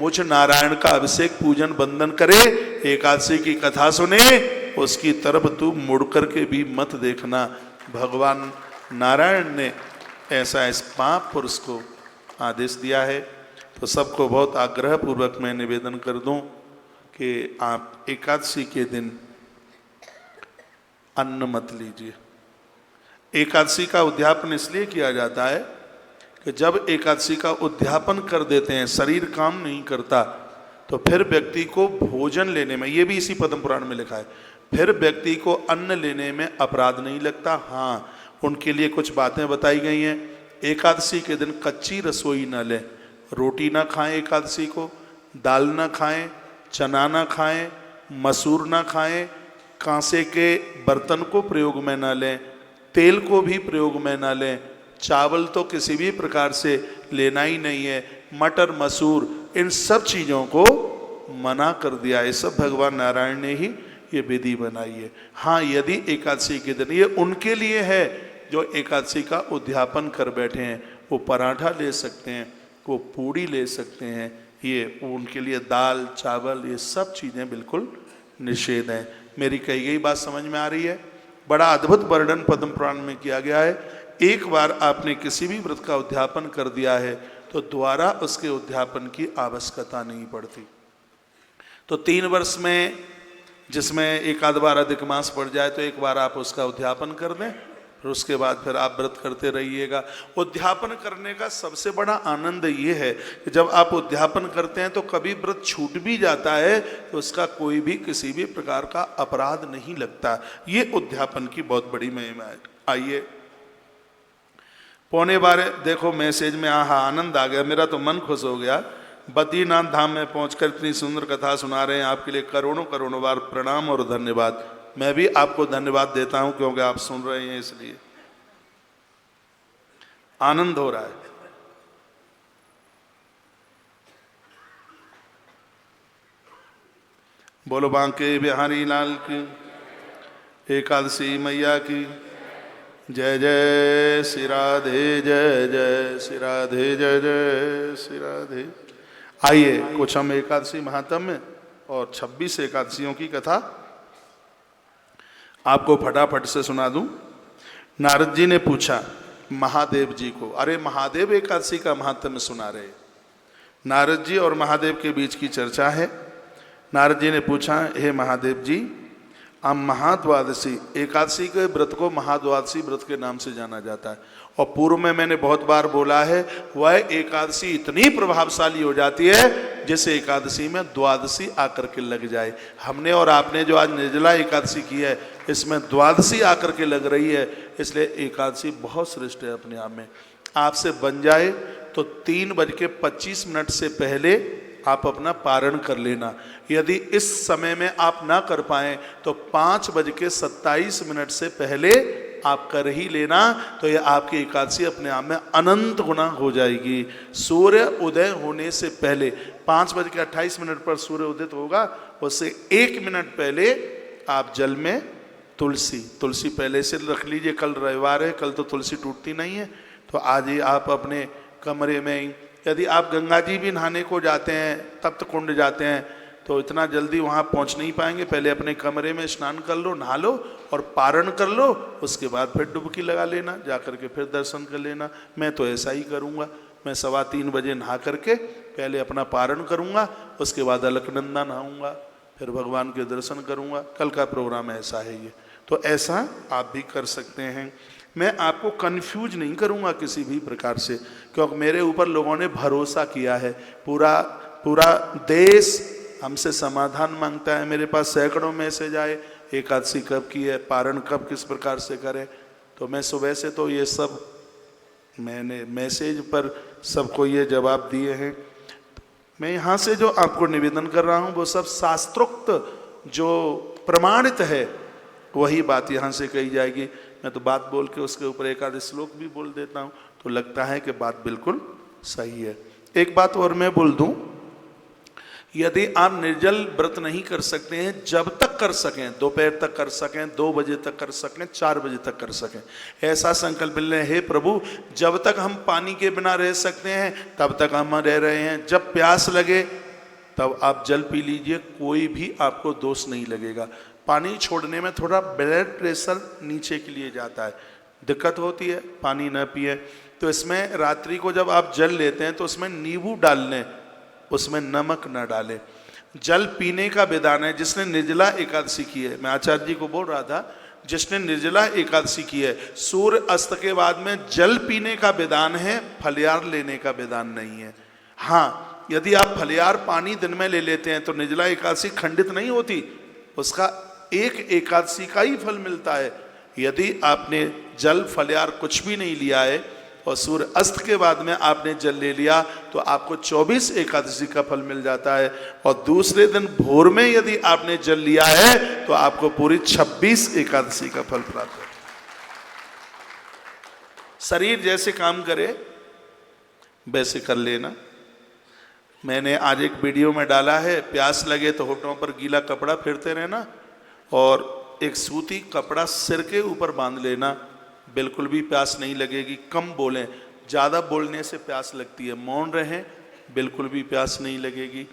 मुझ नारायण का अभिषेक पूजन बंदन करे, एकादशी की कथा सुने, उसकी तरफ तू मुड़ करके भी मत देखना। भगवान नारायण ने ऐसा इस पाप पुरुष को आदेश दिया है। तो सबको बहुत आग्रह पूर्वक मैं निवेदन कर दूं कि आप एकादशी के दिन अन्न मत लीजिए। एकादशी का उद्यापन इसलिए किया जाता है कि जब एकादशी का उद्यापन कर देते हैं, शरीर काम नहीं करता, तो फिर व्यक्ति को भोजन लेने में, ये भी इसी पद्म पुराण में लिखा है, फिर व्यक्ति को अन्न लेने में अपराध नहीं लगता। हाँ, उनके लिए कुछ बातें बताई गई हैं। एकादशी के दिन कच्ची रसोई न लें, रोटी ना खाएं एकादशी को, दाल ना खाएं, चना ना खाएं, मसूर ना खाएं, कांसे के बर्तन को प्रयोग में ना लें, तेल को भी प्रयोग में ना लें, चावल तो किसी भी प्रकार से लेना ही नहीं है, मटर मसूर इन सब चीज़ों को मना कर दिया। ये सब भगवान नारायण ने ही ये विधि बनाई है। हाँ, यदि एकादशी के दिन, ये उनके लिए है जो एकादशी का उद्यापन कर बैठे हैं, वो पराठा ले सकते हैं, वो पूड़ी ले सकते हैं, ये उनके लिए दाल चावल ये सब चीज़ें बिल्कुल निषेध हैं। मेरी कही गई बात समझ में आ रही है? बड़ा अद्भुत वर्णन पद्म पुराण में किया गया है। एक बार आपने किसी भी व्रत का उद्यापन कर दिया है तो दोबारा उसके उद्यापन की आवश्यकता नहीं पड़ती। तो 3 वर्ष में जिसमें एक आध बार अधिक मास पड़ जाए तो एक बार आप उसका उद्यापन कर दें, फिर उसके बाद फिर आप व्रत करते रहिएगा। उद्यापन करने का सबसे बड़ा आनंद ये है कि जब आप उद्यापन करते हैं तो कभी व्रत छूट भी जाता है तो उसका कोई भी किसी भी प्रकार का अपराध नहीं लगता। ये उद्यापन की बहुत बड़ी महिमा है। आइए 11:15 देखो मैसेज में, आहा आनंद आ गया, मेरा तो मन खुश हो गया। बद्रीनाथ धाम में पहुंचकर इतनी सुंदर कथा सुना रहे हैं, आपके लिए करोड़ों करोड़ों बार प्रणाम और धन्यवाद। मैं भी आपको धन्यवाद देता हूं क्योंकि आप सुन रहे हैं, इसलिए आनंद हो रहा है। बोलो बांके बिहारी लाल की, एकादशी मैया की जय जय श्री राधे, जय जय श्री राधे, जय जय श्री राधे। आइए कुछ हम एकादशी महात्म्य और 26 एकादशियों की कथा आपको फटाफट से सुना दूं। नारद जी ने पूछा महादेव जी को, अरे महादेव एकादशी का महात्म्य सुना रहे। नारद जी और महादेव के बीच की चर्चा है। नारद जी ने पूछा, हे महादेव जी, आप महाद्वादशी एकादशी के व्रत को महाद्वादशी व्रत के नाम से जाना जाता है, और पूर्व में मैंने बहुत बार बोला है, वह एकादशी इतनी प्रभावशाली हो जाती है जैसे एकादशी में द्वादशी आकर के लग जाए। हमने और आपने जो आज निर्जला एकादशी की है, इसमें द्वादशी आकर के लग रही है, इसलिए एकादशी बहुत श्रेष्ठ है अपने आप में। आपसे बन जाए तो 3:25 से पहले आप अपना पारण कर लेना। यदि इस समय में आप ना कर पाएं तो 5:27 से पहले आप कर ही लेना, तो ये आपकी एकादशी अपने आप में अनंत गुना हो जाएगी। सूर्य उदय होने से पहले 5:28 पर सूर्य उदित होगा, उससे 1 मिनट पहले आप जल में तुलसी पहले से रख लीजिए। कल रविवार है, कल तो तुलसी टूटती नहीं है, तो आज ही आप अपने कमरे में, यदि आप गंगा जी भी नहाने को जाते हैं, तप्त कुंड जाते हैं, तो इतना जल्दी वहाँ पहुँच नहीं पाएंगे। पहले अपने कमरे में स्नान कर लो, नहा लो और पारण कर लो, उसके बाद फिर डुबकी लगा लेना, जा करके फिर दर्शन कर लेना। मैं तो ऐसा ही करूँगा। मैं 3:15 बजे नहा करके पहले अपना पारण करूँगा, उसके बाद अलकनंदा नहाऊँगा, फिर भगवान के दर्शन करूँगा। कल का प्रोग्राम ऐसा है ये, तो ऐसा आप भी कर सकते हैं। मैं आपको कंफ्यूज नहीं करूँगा किसी भी प्रकार से, क्योंकि मेरे ऊपर लोगों ने भरोसा किया है। पूरा देश हमसे समाधान मांगता है। मेरे पास सैकड़ों मैसेज आए, एकादशी कब की है, पारण कब किस प्रकार से करें। तो मैं सुबह से तो ये सब मैंने मैसेज पर सबको ये जवाब दिए हैं। मैं यहाँ से जो आपको निवेदन कर रहा हूँ वो सब शास्त्रोक्त जो प्रमाणित है वही बात यहाँ से कही जाएगी। मैं तो बात बोल के उसके ऊपर एक आध श्लोक भी बोल देता हूँ, तो लगता है कि बात बिल्कुल सही है। एक बात और मैं बोल दूँ, यदि आप निर्जल व्रत नहीं कर सकते हैं, जब तक कर सकें, दोपहर तक कर सकें, 2 बजे तक कर सकें, 4 बजे तक कर सकें, ऐसा संकल्प लें, हे प्रभु जब तक हम पानी के बिना रह सकते हैं तब तक हम रह रहे हैं। जब प्यास लगे तब आप जल पी लीजिए, कोई भी आपको दोष नहीं लगेगा। पानी छोड़ने में थोड़ा ब्लड प्रेशर नीचे के लिए जाता है, दिक्कत होती है, पानी न पिए। तो इसमें रात्रि को जब आप जल लेते हैं तो उसमें नींबू डाल लें, उसमें नमक न डालें। जल पीने का विधान है। जिसने निर्जला एकादशी की है, मैं आचार्य जी को बोल रहा था, जिसने निर्जला एकादशी की है, सूर्य अस्त के बाद में जल पीने का विधान है, फलियार लेने का विधान नहीं है। हाँ, यदि आप फलियार पानी दिन में ले लेते हैं तो निर्जला एकादशी खंडित नहीं होती, उसका एक एकादशी का ही फल मिलता है। यदि आपने जल फलियार कुछ भी नहीं लिया है और सूर्य अस्त के बाद में आपने जल ले लिया तो आपको 24 एकादशी का फल मिल जाता है, और दूसरे दिन भोर में यदि आपने जल लिया है तो आपको पूरी 26 एकादशी का फल प्राप्त होता है। शरीर जैसे काम करे वैसे कर लेना। मैंने आज एक वीडियो में डाला है, प्यास लगे तो होठों पर गीला कपड़ा फेरते रहना और एक सूती कपड़ा सिर के ऊपर बांध लेना, बिल्कुल भी प्यास नहीं लगेगी। कम बोलें, ज़्यादा बोलने से प्यास लगती है। मौन रहें, बिल्कुल भी प्यास नहीं लगेगी।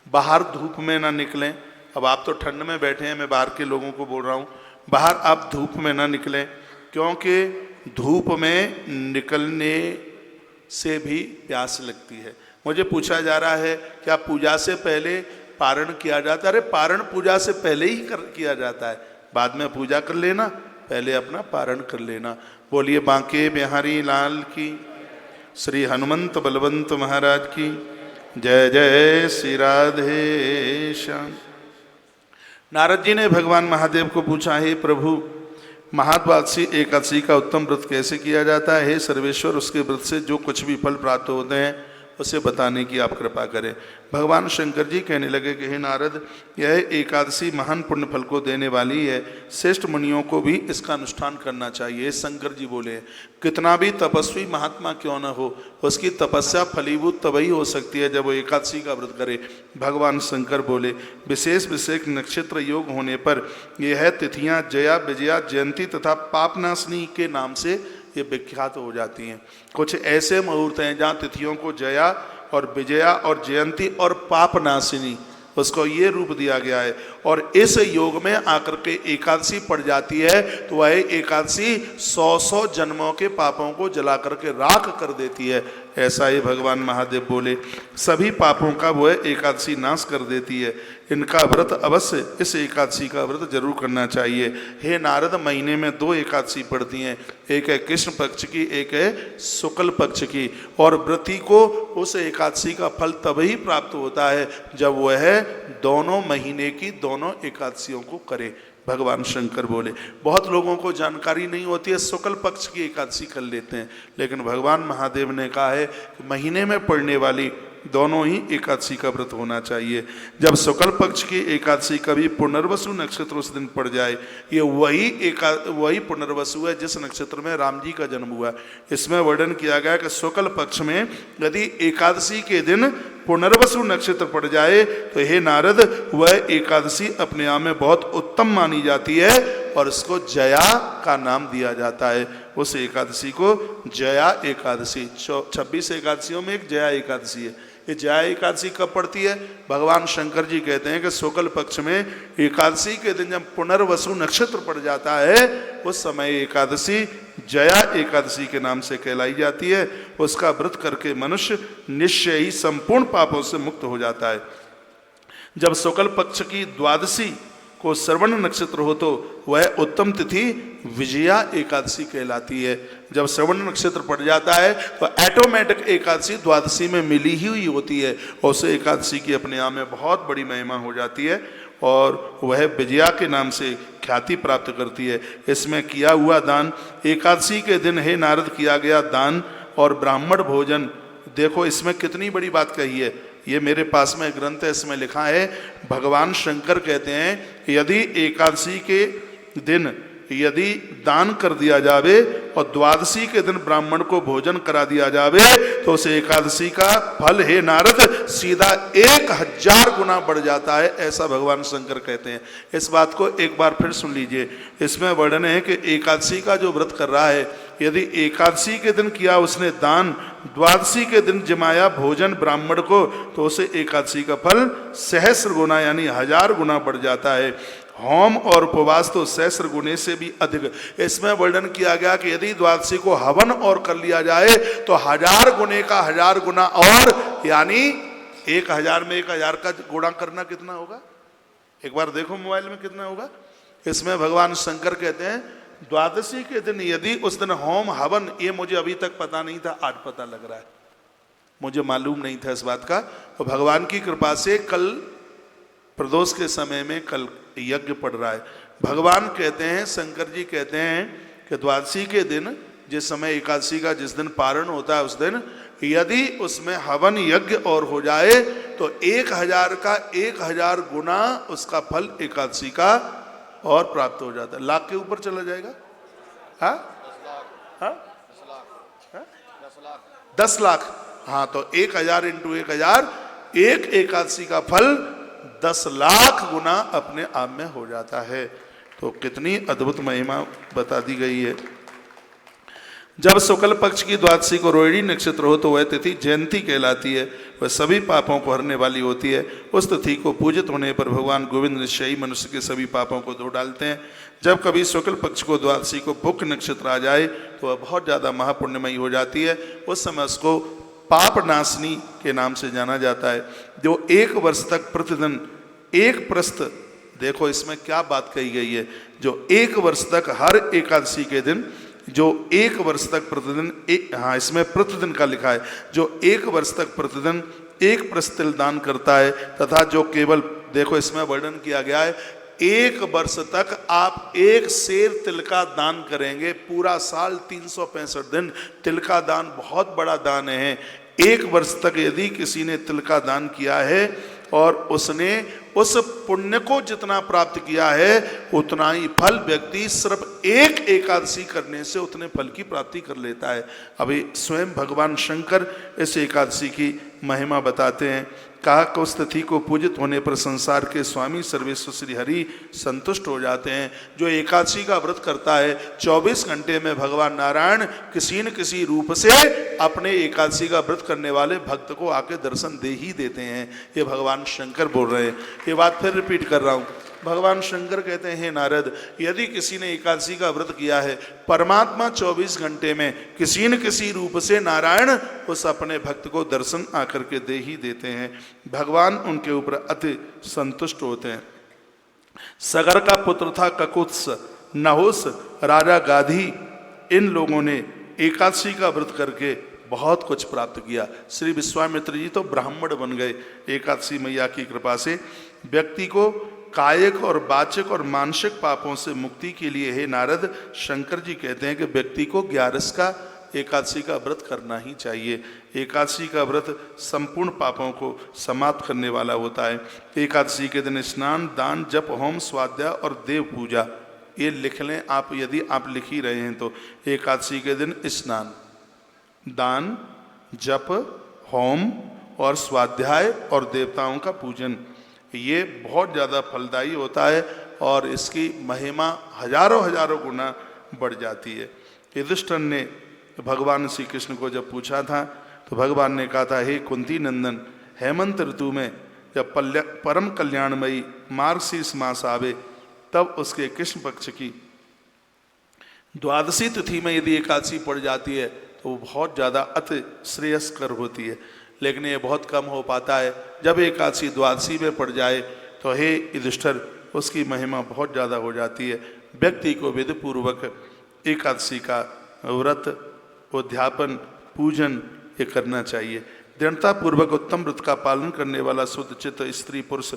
बाहर धूप में ना निकलें। अब आप तो ठंड में बैठे हैं, मैं बाहर के लोगों को बोल रहा हूँ, बाहर आप धूप में ना निकलें, क्योंकि धूप में निकलने से भी प्यास लगती है। मुझे पूछा जा रहा है क्या पूजा से पहले पारण किया जाता है? अरे पारण पूजा से पहले ही किया जाता है, बाद में पूजा कर लेना, पहले अपना पारण कर लेना। बोलिए बांके बिहारी लाल की, श्री हनुमंत बलवंत महाराज की जय। जय श्री राधे श्याम। नारद जी ने भगवान महादेव को पूछा, हे प्रभु, महाद्वादशी एकादशी का उत्तम व्रत कैसे किया जाता है? हे सर्वेश्वर, उसके व्रत से जो कुछ भी फल प्राप्त होते हैं उसे बताने की आप कृपा करें। भगवान शंकर जी कहने लगे कि हे नारद, यह एकादशी महान पुण्य फल को देने वाली है, श्रेष्ठ मुनियों को भी इसका अनुष्ठान करना चाहिए। शंकर जी बोले, कितना भी तपस्वी महात्मा क्यों न हो, उसकी तपस्या फलीभूत तभी हो सकती है जब वो एकादशी का व्रत करे। भगवान शंकर बोले, विशेष विशेष नक्षत्र योग होने पर यह तिथियां जया, विजया, जयंती तथा पापनाशनी के नाम से ये विख्यात हो जाती हैं। कुछ ऐसे मुहूर्त हैं जहाँ तिथियों को जया और विजया और जयंती और पापनाशिनी, उसको ये रूप दिया गया है, और इस योग में आकर के एकादशी पड़ जाती है तो वह एकादशी 100 जन्मों के पापों को जला करके राख कर देती है। ऐसा ही भगवान महादेव बोले, सभी पापों का वह एकादशी नाश कर देती है। इनका व्रत अवश्य, इस एकादशी का व्रत जरूर करना चाहिए। हे नारद, महीने में 2 एकादशी पड़ती हैं, एक है कृष्ण पक्ष की, एक है शुक्ल पक्ष की, और व्रती को उस एकादशी का फल तभी प्राप्त होता है जब वह दोनों महीने की दोनों एकादशियों को करे। भगवान शंकर बोले, बहुत लोगों को जानकारी नहीं होती है, शुक्ल पक्ष की एकादशी कर लेते हैं, लेकिन भगवान महादेव ने कहा है कि महीने में पड़ने वाली दोनों ही एकादशी का व्रत होना चाहिए। जब शुक्ल पक्ष की एकादशी कभी पुनर्वसु नक्षत्र उस दिन पड़ जाए, ये वही पुनर्वसु है जिस नक्षत्र में राम जी का जन्म हुआ। इसमें वर्णन किया गया कि शुक्ल पक्ष में यदि एकादशी के दिन पुनर्वसु नक्षत्र पड़ जाए तो हे नारद, वह एकादशी अपने आप में बहुत उत्तम मानी जाती है और इसको जया का नाम दिया जाता है। उस एकादशी को जया एकादशी, 26 एकादशियों में एक जया एकादशी है। ये जया एकादशी कब पड़ती है? भगवान शंकर जी कहते हैं कि शुक्ल पक्ष में एकादशी के दिन जब पुनर्वसु नक्षत्र पड़ जाता है उस समय एकादशी जया एकादशी के नाम से कहलाई जाती है। उसका व्रत करके मनुष्य निश्चय ही संपूर्ण पापों से मुक्त हो जाता है। जब शुक्ल पक्ष की द्वादशी को श्रवण नक्षत्र हो तो वह उत्तम तिथि विजया एकादशी कहलाती है। जब श्रवण नक्षत्र पड़ जाता है तो ऑटोमेटिक एकादशी द्वादशी में मिली ही हुई होती है और उस एकादशी की अपने आप में बहुत बड़ी महिमा हो जाती है और वह विजया के नाम से ख्याति प्राप्त करती है। इसमें किया हुआ दान, एकादशी के दिन हे नारद किया गया दान और ब्राह्मण भोजन, देखो इसमें कितनी बड़ी बात कही है। ये मेरे पास में ग्रंथ है, इसमें लिखा है, भगवान शंकर कहते हैं यदि एकादशी के दिन यदि दान कर दिया जावे और द्वादशी के दिन ब्राह्मण को भोजन करा दिया जावे तो उस एकादशी का फल हे नारद सीधा 1000 गुना बढ़ जाता है, ऐसा भगवान शंकर कहते हैं। इस बात को एक बार फिर सुन लीजिए। इसमें वर्णन है कि एकादशी का जो व्रत कर रहा है, यदि एकादशी के दिन किया उसने दान, द्वादशी के दिन जमाया भोजन ब्राह्मण को, तो उसे एकादशी का फल सहस्र गुना यानी 1000 गुना बढ़ जाता है। होम और उपवास तो सहस्र गुने से भी अधिक। इसमें वर्णन किया गया कि यदि द्वादशी को हवन और कर लिया जाए तो 1000 गुने का 1000 गुना और यानी 1000 में 1000 का गुणा करना कितना होगा? एक बार देखो मोबाइल में कितना होगा। इसमें भगवान शंकर कहते हैं द्वादशी के दिन यदि उस दिन होम हवन, ये मुझे अभी तक पता नहीं था, आज पता लग रहा है, मुझे मालूम नहीं था इस बात का। और भगवान की कृपा से कल प्रदोष के समय में कल यज्ञ पड़ रहा है। भगवान कहते हैं, शंकर जी कहते हैं कि द्वादशी के दिन जिस समय एकादशी का जिस दिन पारण होता है उस दिन यदि उसमें हवन यज्ञ और हो जाए तो 1000 का 1000 गुना उसका फल एकादशी का और प्राप्त हो जाता है। लाख के ऊपर चला जाएगा। हाँ हाँ 10 लाख। हाँ तो 1000 इंटू 1000, एक एकादशी का फल 10 लाख गुना अपने आप में हो जाता है। तो कितनी अद्भुत महिमा बता दी गई है। जब शुक्ल पक्ष की द्वादशी को रोहिणी नक्षत्र हो तो वह तिथि जयंती कहलाती है, वह सभी पापों को हरने वाली होती है। उस तिथि को पूजित होने पर भगवान गोविंद निश्चयी मनुष्य के सभी पापों को धो डालते हैं। जब कभी शुक्ल पक्ष को द्वादशी को भुक नक्षत्र आ जाए तो वह बहुत ज़्यादा महापुण्यमयी हो जाती है। उस समय उसको पाप नाशनी के नाम से जाना जाता है। जो 1 वर्ष तक प्रतिदिन एक प्रस्थ, देखो इसमें क्या बात कही गई है, जो 1 वर्ष तक हर एकादशी के दिन जो 1 वर्ष तक प्रतिदिन हाँ इसमें प्रतिदिन का लिखा है, जो 1 वर्ष तक प्रतिदिन एक प्रस्तिल दान करता है तथा जो केवल, देखो इसमें वर्णन किया गया है 1 वर्ष तक आप 1 सेर तिल का दान करेंगे, पूरा साल 365 दिन तिल का दान बहुत बड़ा दान है। 1 वर्ष तक यदि किसी ने तिल का दान किया है और उसने उस पुण्य को जितना प्राप्त किया है उतना ही फल व्यक्ति सिर्फ एक एकादशी करने से उतने फल की प्राप्ति कर लेता है। अभी स्वयं भगवान शंकर इस एकादशी की महिमा बताते हैं। कहा कि उस तिथि को पूजित होने पर संसार के स्वामी सर्वेश्वर श्री हरि संतुष्ट हो जाते हैं। जो एकादशी का व्रत करता है 24 घंटे में भगवान नारायण किसी न किसी रूप से अपने एकादशी का व्रत करने वाले भक्त को आके दर्शन दे ही देते हैं। ये भगवान शंकर बोल रहे हैं। ये बात फिर रिपीट कर रहा हूँ। भगवान शंकर कहते हैं, नारद, यदि किसी ने एकादशी का व्रत किया है, परमात्मा 24 घंटे में किसी न किसी रूप से नारायण उस अपने भक्त को दर्शन आकर के दे ही देते हैं। भगवान उनके ऊपर अति संतुष्ट होते हैं। सगर का पुत्र था ककुत्स, नहुस, राजा गाधी, इन लोगों ने एकादशी का व्रत करके बहुत कुछ प्राप्त किया। श्री विश्वामित्र जी तो ब्राह्मण बन गए एकादशी मैया की कृपा से। व्यक्ति को कायिक और वाचिक और मानसिक पापों से मुक्ति के लिए, हे नारद, शंकर जी कहते हैं कि व्यक्ति को 11 का एकादशी का व्रत करना ही चाहिए। एकादशी का व्रत संपूर्ण पापों को समाप्त करने वाला होता है। एकादशी के दिन स्नान, दान, जप, होम, स्वाध्याय और देव पूजा, ये लिख लें आप, यदि आप लिख ही रहे हैं तो। एकादशी के दिन स्नान, दान, जप, होम और स्वाध्याय और देवताओं का पूजन, ये बहुत ज़्यादा फलदायी होता है और इसकी महिमा हजारों हजारों गुना बढ़ जाती है। युधिष्ठिर ने भगवान श्री कृष्ण को जब पूछा था तो भगवान ने कहा था, हे कुंती नंदन, हेमंत ऋतु में जब परम कल्याणमयी मार्गशीर्ष मास आवे तब उसके कृष्ण पक्ष की द्वादशी तिथि में यदि एकादशी पड़ जाती है तो वो बहुत ज़्यादा अति श्रेयस्कर होती है। लेकिन ये बहुत कम हो पाता है। जब एकादशी द्वादशी में पड़ जाए तो हे युधिष्ठिर, उसकी महिमा बहुत ज़्यादा हो जाती है। व्यक्ति को विधिपूर्वक एकादशी का व्रत, उद्यापन, पूजन ये करना चाहिए। दृढ़तापूर्वक उत्तम व्रत का पालन करने वाला शुद्ध चित्त स्त्री पुरुष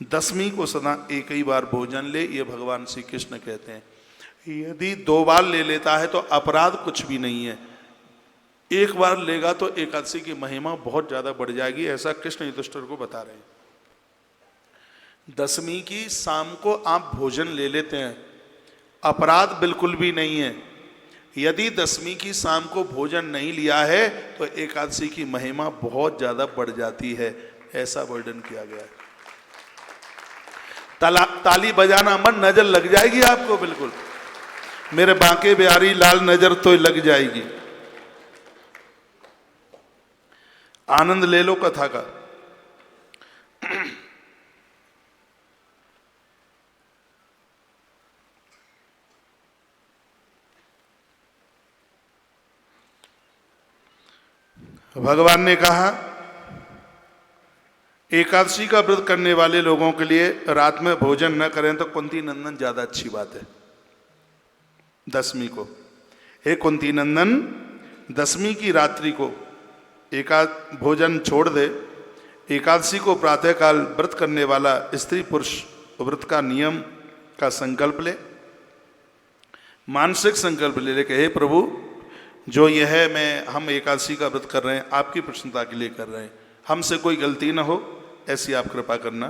दशमी को सदा एक ही बार भोजन ले, ये भगवान श्री कृष्ण कहते हैं। यदि 2 बार ले लेता है तो अपराध कुछ भी नहीं है, 1 बार लेगा तो एकादशी की महिमा बहुत ज़्यादा बढ़ जाएगी, ऐसा कृष्ण युधिष्ठिर को बता रहे हैं। दशमी की शाम को आप भोजन ले लेते हैं, अपराध बिल्कुल भी नहीं है। यदि दशमी की शाम को भोजन नहीं लिया है तो एकादशी की महिमा बहुत ज़्यादा बढ़ जाती है, ऐसा वर्णन किया गया है। ताली बजाना मन, नजर लग जाएगी आपको, बिल्कुल मेरे बांके बिहारी लाल नजर तो लग जाएगी। आनंद ले लो कथा का। भगवान ने कहा एकादशी का व्रत करने वाले लोगों के लिए रात में भोजन न करें तो कुंती नंदन ज्यादा अच्छी बात है। दशमी को, हे कुंती नंदन, दशमी की रात्रि को भोजन छोड़ दे। एकादशी को प्रातःकाल व्रत करने वाला स्त्री पुरुष व्रत का नियम का संकल्प ले, मानसिक संकल्प ले कि हे प्रभु, जो यह है हम एकादशी का व्रत कर रहे हैं आपकी प्रसन्नता के लिए कर रहे हैं, हमसे कोई गलती ना हो ऐसी आप कृपा करना।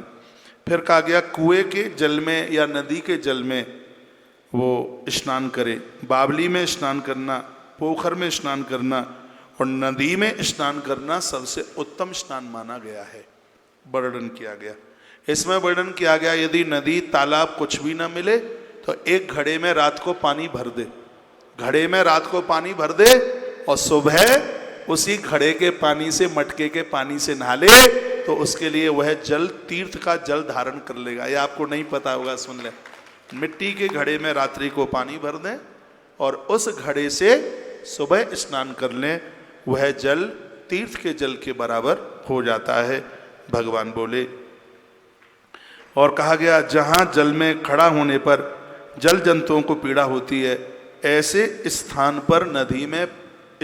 फिर कहा गया कुएं के जल में या नदी के जल में वो स्नान करे। बावली में स्नान करना, पोखर में स्नान करना और नदी में स्नान करना सबसे उत्तम स्नान माना गया है, वर्णन किया गया। इसमें वर्णन किया गया यदि नदी तालाब कुछ भी ना मिले तो एक घड़े में रात को पानी भर दे, घड़े में रात को पानी भर दे और सुबह उसी घड़े के पानी से, मटके के पानी से नहा ले तो उसके लिए वह जल तीर्थ का जल धारण कर लेगा। यह आपको नहीं पता होगा, सुन ले। मिट्टी के घड़े में रात्रि को पानी भर दें और उस घड़े से सुबह स्नान कर लें, वह जल तीर्थ के जल के बराबर हो जाता है, भगवान बोले। और कहा गया जहाँ जल में खड़ा होने पर जल जंतुओं को पीड़ा होती है, ऐसे स्थान पर नदी में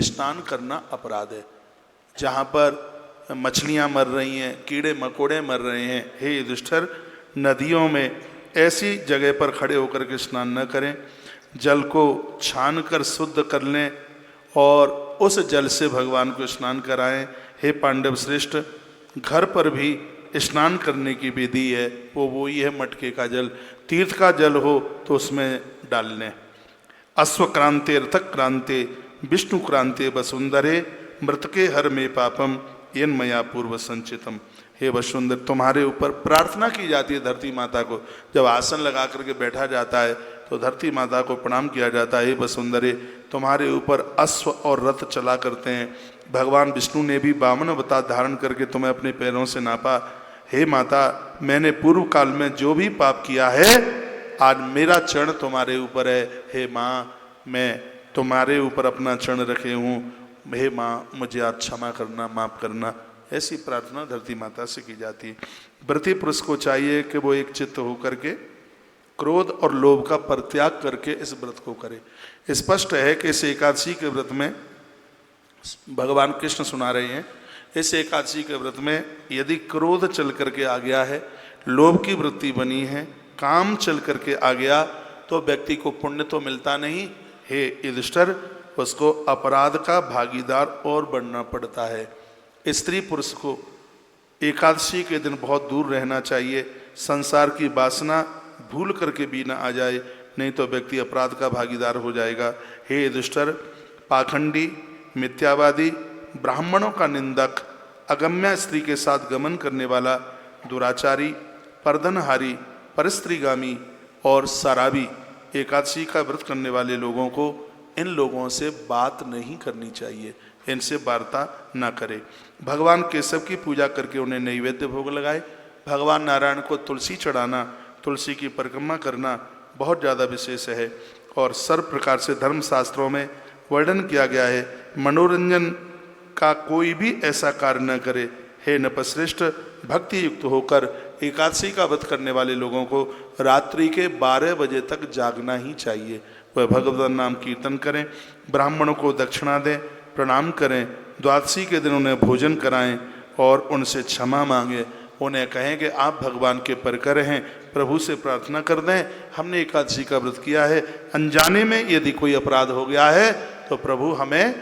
स्नान करना अपराध है। जहाँ पर मछलियाँ मर रही हैं, कीड़े मकोड़े मर रहे हैं, हे युधिष्ठिर, नदियों में ऐसी जगह पर खड़े होकर के स्नान न करें। जल को छान कर शुद्ध कर लें और उस जल से भगवान को स्नान कराएं। हे पांडव श्रेष्ठ, घर पर भी स्नान करने की विधि है, वो ही है मटके का जल। तीर्थ का जल हो तो उसमें डाल लें। अश्वक्रांते रथक्रांते विष्णु क्रांते वसुंधरे मृतके हर में पापम येन मया पूर्व संचितम। हे वसुंधर, तुम्हारे ऊपर प्रार्थना की जाती है धरती माता को। जब आसन लगा करके बैठा जाता है तो धरती माता को प्रणाम किया जाता है। हे वसुंधरे, तुम्हारे ऊपर अश्व और रथ चला करते हैं। भगवान विष्णु ने भी 52 अवतार धारण करके तुम्हें अपने पैरों से नापा। हे माता, मैंने पूर्व काल में जो भी पाप किया है आज मेरा चरण तुम्हारे ऊपर है। हे माँ, मैं तुम्हारे ऊपर अपना चरण रखे हूँ। हे माँ, मुझे आज क्षमा करना, माफ करना। ऐसी प्रार्थना धरती माता से की जाती है। व्रती पुरुष को चाहिए कि वो एक चित्त होकर के क्रोध और लोभ का परित्याग करके इस व्रत को करे। स्पष्ट है कि इस एकादशी के व्रत में भगवान कृष्ण सुना रहे हैं, इस एकादशी के व्रत में यदि क्रोध चल करके आ गया है, लोभ की वृत्ति बनी है, काम चल करके आ गया तो व्यक्ति को पुण्य तो मिलता नहीं। हे युधिष्ठिर, उसको अपराध का भागीदार और बनना पड़ता है। स्त्री पुरुष को एकादशी के दिन बहुत दूर रहना चाहिए। संसार की वासना भूल करके भी ना आ जाए, नहीं तो व्यक्ति अपराध का भागीदार हो जाएगा। हे युधिष्ठिर, पाखंडी, मिथ्यावादी, ब्राह्मणों का निंदक, अगम्या स्त्री के साथ गमन करने वाला, दुराचारी, पर्दनहारी, परस्त्रीगामी और शराबी एकादशी का व्रत करने वाले लोगों को इन लोगों से बात नहीं करनी चाहिए, इनसे वार्ता ना करें। भगवान केशव की पूजा करके उन्हें नैवेद्य भोग लगाए। भगवान नारायण को तुलसी चढ़ाना, तुलसी की परिक्रमा करना बहुत ज़्यादा विशेष है और सर्व प्रकार से धर्मशास्त्रों में वर्णन किया गया है। मनोरंजन का कोई भी ऐसा कार्य न करे। हे नपश्रेष्ठ, भक्ति युक्त होकर एकादशी का व्रत करने वाले लोगों को रात्रि के 12 बजे तक जागना ही चाहिए। वह भगवान नाम कीर्तन करें, ब्राह्मणों को दक्षिणा दें, प्रणाम करें, द्वादशी के दिन उन्हें भोजन कराएं और उनसे क्षमा मांगें। उन्हें कहें कि आप भगवान के परकर हैं, प्रभु से प्रार्थना कर दें, हमने एकादशी का व्रत किया है, अनजाने में यदि कोई अपराध हो गया है तो प्रभु हमें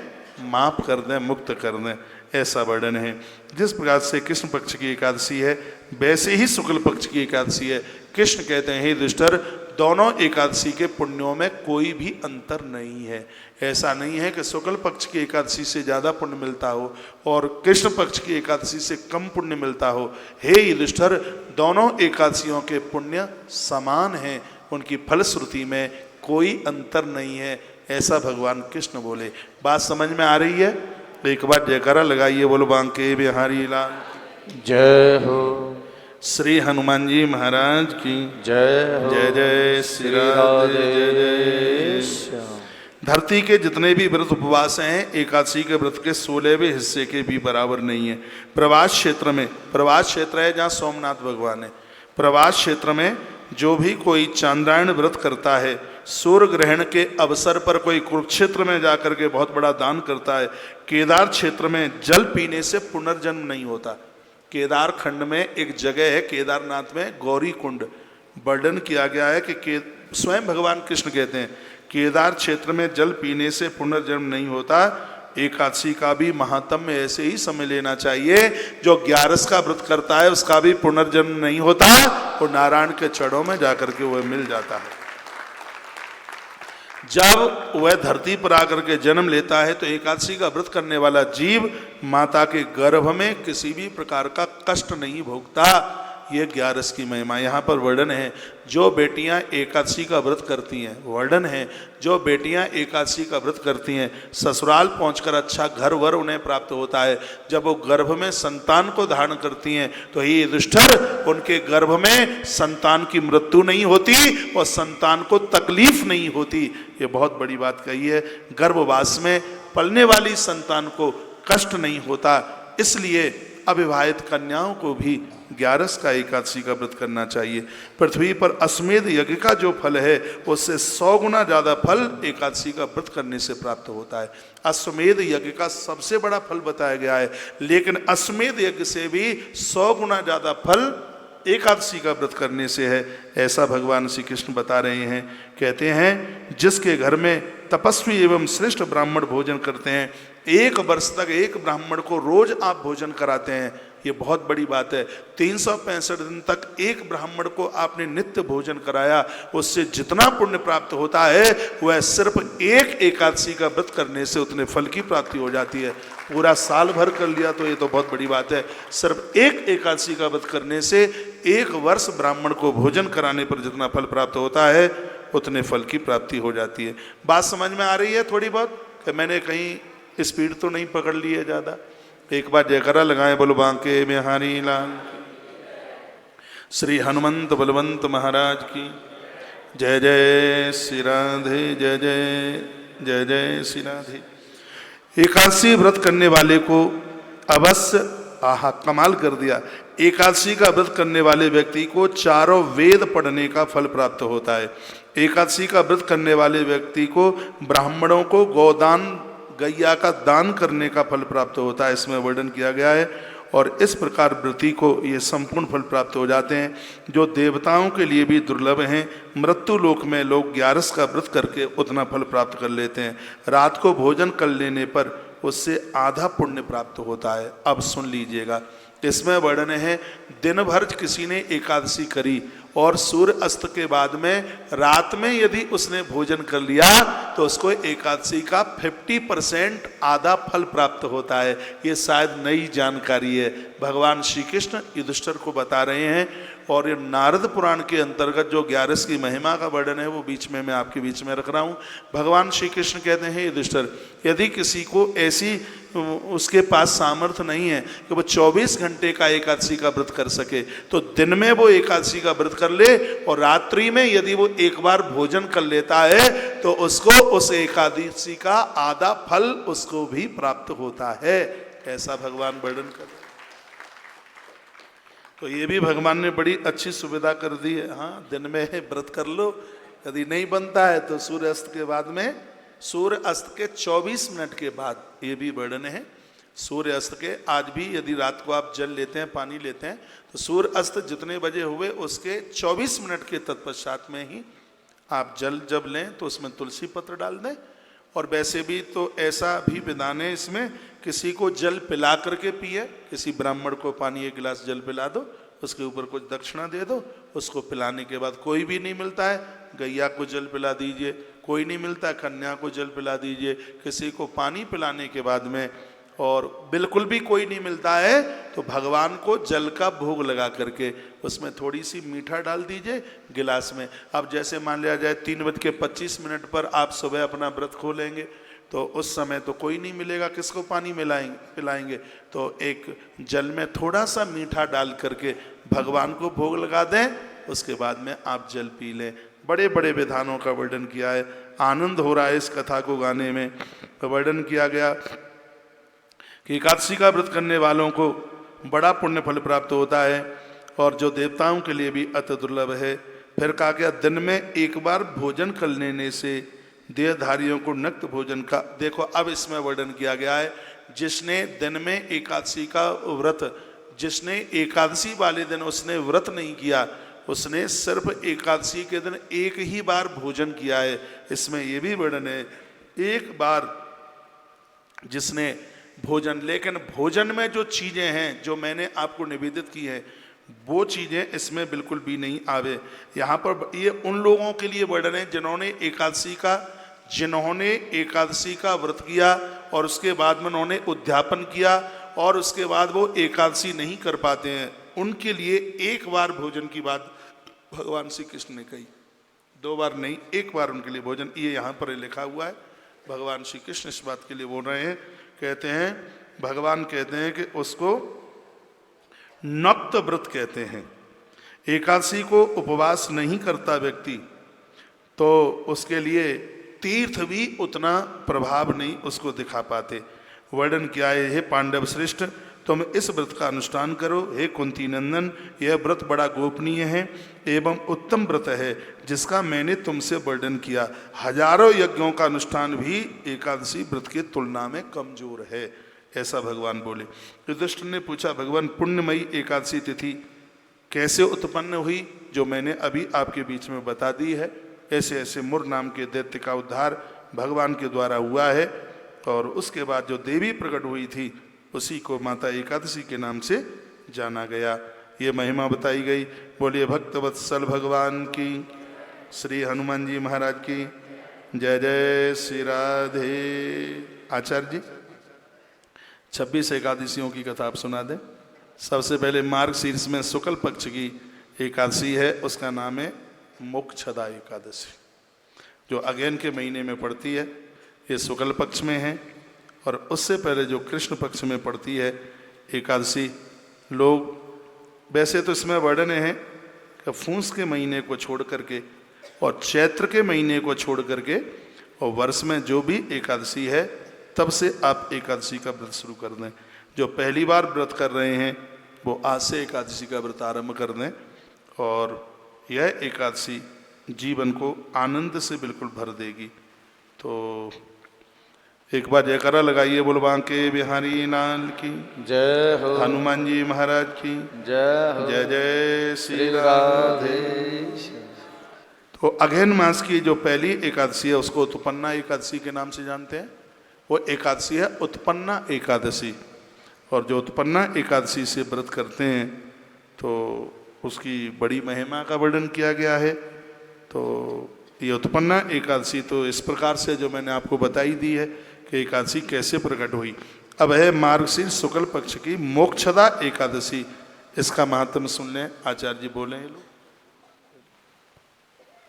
माफ़ कर दें, मुक्त कर दें। ऐसा वर्णन है। जिस प्रकार से कृष्ण पक्ष की एकादशी है वैसे ही शुक्ल पक्ष की एकादशी है। कृष्ण कहते हैं, हे युधिष्ठिर, दोनों एकादशी के पुण्यों में कोई भी अंतर नहीं है। ऐसा नहीं है कि शुक्ल पक्ष की एकादशी से ज़्यादा पुण्य मिलता हो और कृष्ण पक्ष की एकादशी से कम पुण्य मिलता हो। हे युधिष्ठिर, दोनों एकादशियों के पुण्य समान हैं, उनकी फलश्रुति में कोई अंतर नहीं है, ऐसा भगवान कृष्ण बोले। बात समझ में आ रही है? एक बार जयकारा लगाइए, बोलो बांके बिहारी लाल
जय हो।
श्री हनुमान जी महाराज की
जय हो।
जय जय श्री राधे जय जय। धरती के जितने भी व्रत उपवास हैं एकादशी के व्रत के 16वें हिस्से के भी बराबर नहीं है। प्रवास क्षेत्र में, प्रवास क्षेत्र है जहाँ सोमनाथ भगवान है, प्रवास क्षेत्र में जो भी कोई चांद्रायण व्रत करता है, सूर्य ग्रहण के अवसर पर कोई कुरुक्षेत्र में जाकर के बहुत बड़ा दान करता है, केदार क्षेत्र में जल पीने से पुनर्जन्म नहीं होता। केदार खंड में एक जगह है केदारनाथ में गौरी कुंड, वर्णन किया गया है कि स्वयं भगवान कृष्ण कहते हैं केदार क्षेत्र में जल पीने से पुनर्जन्म नहीं होता। एकादशी का भी महात्म्य ऐसे ही समझ लेना चाहिए। जो 11 का व्रत करता है उसका भी पुनर्जन्म नहीं होता, वो नारायण के चरणों में जाकर के वह मिल जाता है। जब वह धरती पर आकर के जन्म लेता है तो एकादशी का व्रत करने वाला जीव माता के गर्भ में किसी भी प्रकार का कष्ट नहीं भोगता। ये 11 की महिमा यहाँ पर वर्णन है। जो बेटियाँ एकादशी का व्रत करती हैं, वर्णन है जो बेटियाँ एकादशी का व्रत करती हैं ससुराल पहुंचकर अच्छा घर वर उन्हें प्राप्त होता है। जब वो गर्भ में संतान को धारण करती हैं तो ये युधिष्ठिर उनके गर्भ में संतान की मृत्यु नहीं होती और संतान को तकलीफ नहीं होती। ये बहुत बड़ी बात कही है। गर्भवास में पलने वाली संतान को कष्ट नहीं होता, इसलिए अविवाहित कन्याओं को भी 11 का एकादशी का व्रत करना चाहिए। पृथ्वी पर अश्वमेध यज्ञ का जो फल है उससे 100 गुना ज़्यादा फल एकादशी का व्रत करने से प्राप्त होता है। अश्वमेध यज्ञ का सबसे बड़ा फल बताया गया है, लेकिन अश्वमेध यज्ञ से भी 100 गुना ज़्यादा फल एकादशी का व्रत करने से है, ऐसा भगवान श्री कृष्ण बता रहे हैं। कहते हैं जिसके घर में तपस्वी एवं श्रेष्ठ ब्राह्मण भोजन करते हैं, 1 वर्ष तक एक ब्राह्मण को रोज आप भोजन कराते हैं, ये बहुत बड़ी बात है। 365 दिन तक एक ब्राह्मण को आपने नित्य भोजन कराया, उससे जितना पुण्य प्राप्त होता है वह सिर्फ एक एकादशी का व्रत करने से उतने फल की प्राप्ति हो जाती है। पूरा साल भर कर लिया तो ये तो बहुत बड़ी बात है, सिर्फ एक एकादशी का व्रत करने से 1 वर्ष ब्राह्मण को भोजन कराने पर जितना फल प्राप्त होता है उतने फल की प्राप्ति हो जाती है। बात समझ में आ रही है थोड़ी बहुत कि मैंने कहीं स्पीड तो नहीं पकड़ ली है ज़्यादा? एक बार जयकारा लगाएं, बोलो बांके बिहारी लाल श्री हनुमंत बलवंत महाराज की जय। जय श्री राधे, जय जय जय जय श्री राधे। एकादशी व्रत करने वाले को अवश्य, आहा कमाल कर दिया, एकादशी का व्रत करने वाले व्यक्ति को 4 वेद पढ़ने का फल प्राप्त होता है। एकादशी का व्रत करने वाले व्यक्ति को ब्राह्मणों को गोदान, गैया का दान करने का फल प्राप्त होता है, इसमें वर्णन किया गया है। और इस प्रकार व्रती को ये संपूर्ण फल प्राप्त हो जाते हैं जो देवताओं के लिए भी दुर्लभ हैं। मृत्यु लोक में लोग 11 का व्रत करके उतना फल प्राप्त कर लेते हैं। रात को भोजन कर लेने पर उससे आधा पुण्य प्राप्त होता है। अब सुन लीजिएगा, इसमें वर्णन है दिन भर किसी ने एकादशी करी और सूर्य अस्त के बाद में रात में यदि उसने भोजन कर लिया तो उसको एकादशी का 50% आधा फल प्राप्त होता है। ये शायद नई जानकारी है, भगवान श्री कृष्ण युधिष्ठिर को बता रहे हैं। और ये नारद पुराण के अंतर्गत जो 11 की महिमा का वर्णन है वो बीच में मैं आपके बीच में रख रहा हूँ। भगवान श्री कृष्ण कहते हैं युधिष्ठिर, यदि किसी को ऐसी उसके पास सामर्थ्य नहीं है कि वो 24 घंटे का एकादशी का व्रत कर सके तो दिन में वो एकादशी का व्रत कर ले और रात्रि में यदि वो एक बार भोजन कर लेता है तो उसको उस एकादशी का आधा फल उसको भी प्राप्त होता है, ऐसा भगवान वर्णन कर। तो ये भी भगवान ने बड़ी अच्छी सुविधा कर दी है। हाँ, दिन में व्रत कर लो, यदि नहीं बनता है तो सूर्य अस्त के बाद में, सूर्य अस्त के 24 मिनट के बाद, ये भी वर्णन है सूर्य अस्त के। आज भी यदि रात को आप जल लेते हैं, पानी लेते हैं, तो सूर्य अस्त जितने बजे हुए उसके 24 मिनट के तत्पश्चात में ही आप जल जब लें तो उसमें तुलसी पत्र डाल दें। और वैसे भी तो ऐसा भी विधान है इसमें, किसी को जल पिला करके पिए, किसी ब्राह्मण को पानी 1 गिलास जल पिला दो, उसके ऊपर कुछ दक्षिणा दे दो, उसको पिलाने के बाद कोई भी नहीं मिलता है गैया को जल पिला दीजिए, कोई नहीं मिलता कन्या को जल पिला दीजिए, किसी को पानी पिलाने के बाद में, और बिल्कुल भी कोई नहीं मिलता है तो भगवान को जल का भोग लगा करके उसमें थोड़ी सी मीठा डाल दीजिए गिलास में। अब जैसे मान लिया जाए 3:25 पर आप सुबह अपना व्रत खोलेंगे तो उस समय तो कोई नहीं मिलेगा, किसको पानी पिलाएंगे, तो एक जल में थोड़ा सा मीठा डाल करके भगवान को भोग लगा दें, उसके बाद में आप जल पी लें। बड़े बड़े विधानों का वर्णन किया है। आनंद हो रहा है इस कथा को गाने में। वर्णन किया गया कि एकादशी का व्रत करने वालों को बड़ा पुण्य फल प्राप्त होता है और जो देवताओं के लिए भी अति दुर्लभ है। फिर कहा गया दिन में एक बार भोजन कर लेने से देहधारियों को नक्त भोजन का, देखो अब इसमें वर्णन किया गया है, जिसने दिन में एकादशी का व्रत, जिसने एकादशी वाले दिन उसने व्रत नहीं किया, उसने सिर्फ एकादशी के दिन एक ही बार भोजन किया है। इसमें यह भी वर्णन है, एक बार जिसने भोजन, लेकिन भोजन में जो चीजें हैं जो मैंने आपको निवेदित की हैं वो चीजें इसमें बिल्कुल भी नहीं आवे। यहाँ पर ये उन लोगों के लिए वर्णन है जिन्होंने एकादशी का व्रत किया और उसके बाद में उन्होंने उद्यापन किया और उसके बाद वो एकादशी नहीं कर पाते हैं। उनके लिए एक बार भोजन की बात भगवान श्री कृष्ण ने कही, 2 बार नहीं, एक बार उनके लिए भोजन, ये यहाँ पर लिखा हुआ है। भगवान श्री कृष्ण इस बात के लिए बोल रहे हैं, कहते हैं, भगवान कहते हैं कि उसको नक्त व्रत कहते हैं। एकादशी को उपवास नहीं करता व्यक्ति तो उसके लिए तीर्थ भी उतना प्रभाव नहीं उसको दिखा पाते। वर्णन किया है, हे पांडव श्रेष्ठ तुम इस व्रत का अनुष्ठान करो। हे कुंती नंदन यह व्रत बड़ा गोपनीय है एवं उत्तम व्रत है जिसका मैंने तुमसे वर्णन किया। हजारों यज्ञों का अनुष्ठान भी एकादशी व्रत की तुलना में कमजोर है, ऐसा भगवान बोले। युधिष्ठिर ने पूछा, भगवान पुण्यमयी एकादशी तिथि कैसे उत्पन्न हुई? जो मैंने अभी आपके बीच में बता दी है। ऐसे ऐसे मुर नाम के दैत्य का उद्धार भगवान के द्वारा हुआ है और उसके बाद जो देवी प्रकट हुई थी उसी को माता एकादशी के नाम से जाना गया। ये महिमा बताई गई। बोलिए भक्तवत्सल भगवान की, श्री हनुमान जी महाराज की जय जय श्री राधे। आचार्य जी 26 एकादशियों की कथा आप सुना दें। सबसे पहले मार्ग शीर्ष में शुक्ल पक्ष की एकादशी है, उसका नाम है मोक्षदा एकादशी, जो अगेन के महीने में पड़ती है। ये शुक्ल पक्ष में है और उससे पहले जो कृष्ण पक्ष में पड़ती है एकादशी, लोग वैसे तो इसमें वर्णन है कि फूस के महीने को छोड़ करके और चैत्र के महीने को छोड़ करके और वर्ष में जो भी एकादशी है तब से आप एकादशी का व्रत शुरू कर दें। जो पहली बार व्रत कर रहे हैं वो आज से एकादशी का व्रत आरंभ कर दें और यह एकादशी जीवन को आनंद से बिल्कुल भर देगी। तो एक बार जयकारा लगाइए, बोल बांके बिहारी लाल की
जय हो,
हनुमान जी महाराज की
जय हो,
जय जय श्री
श्री
राधे।
राधे।
तो अगहन मास की जो पहली एकादशी है उसको उत्पन्ना एकादशी के नाम से जानते हैं। वो एकादशी है उत्पन्ना एकादशी, और जो उत्पन्ना एकादशी से व्रत करते हैं तो उसकी बड़ी महिमा का वर्णन किया गया है। तो ये उत्पन्ना एकादशी तो इस प्रकार से जो मैंने आपको बताई दी है कि एकादशी कैसे प्रकट हुई। अब है मार्गशीर्ष शुक्ल पक्ष की मोक्षदा एकादशी, इसका महात्म सुन लें। आचार्य जी बोले हैं, लोग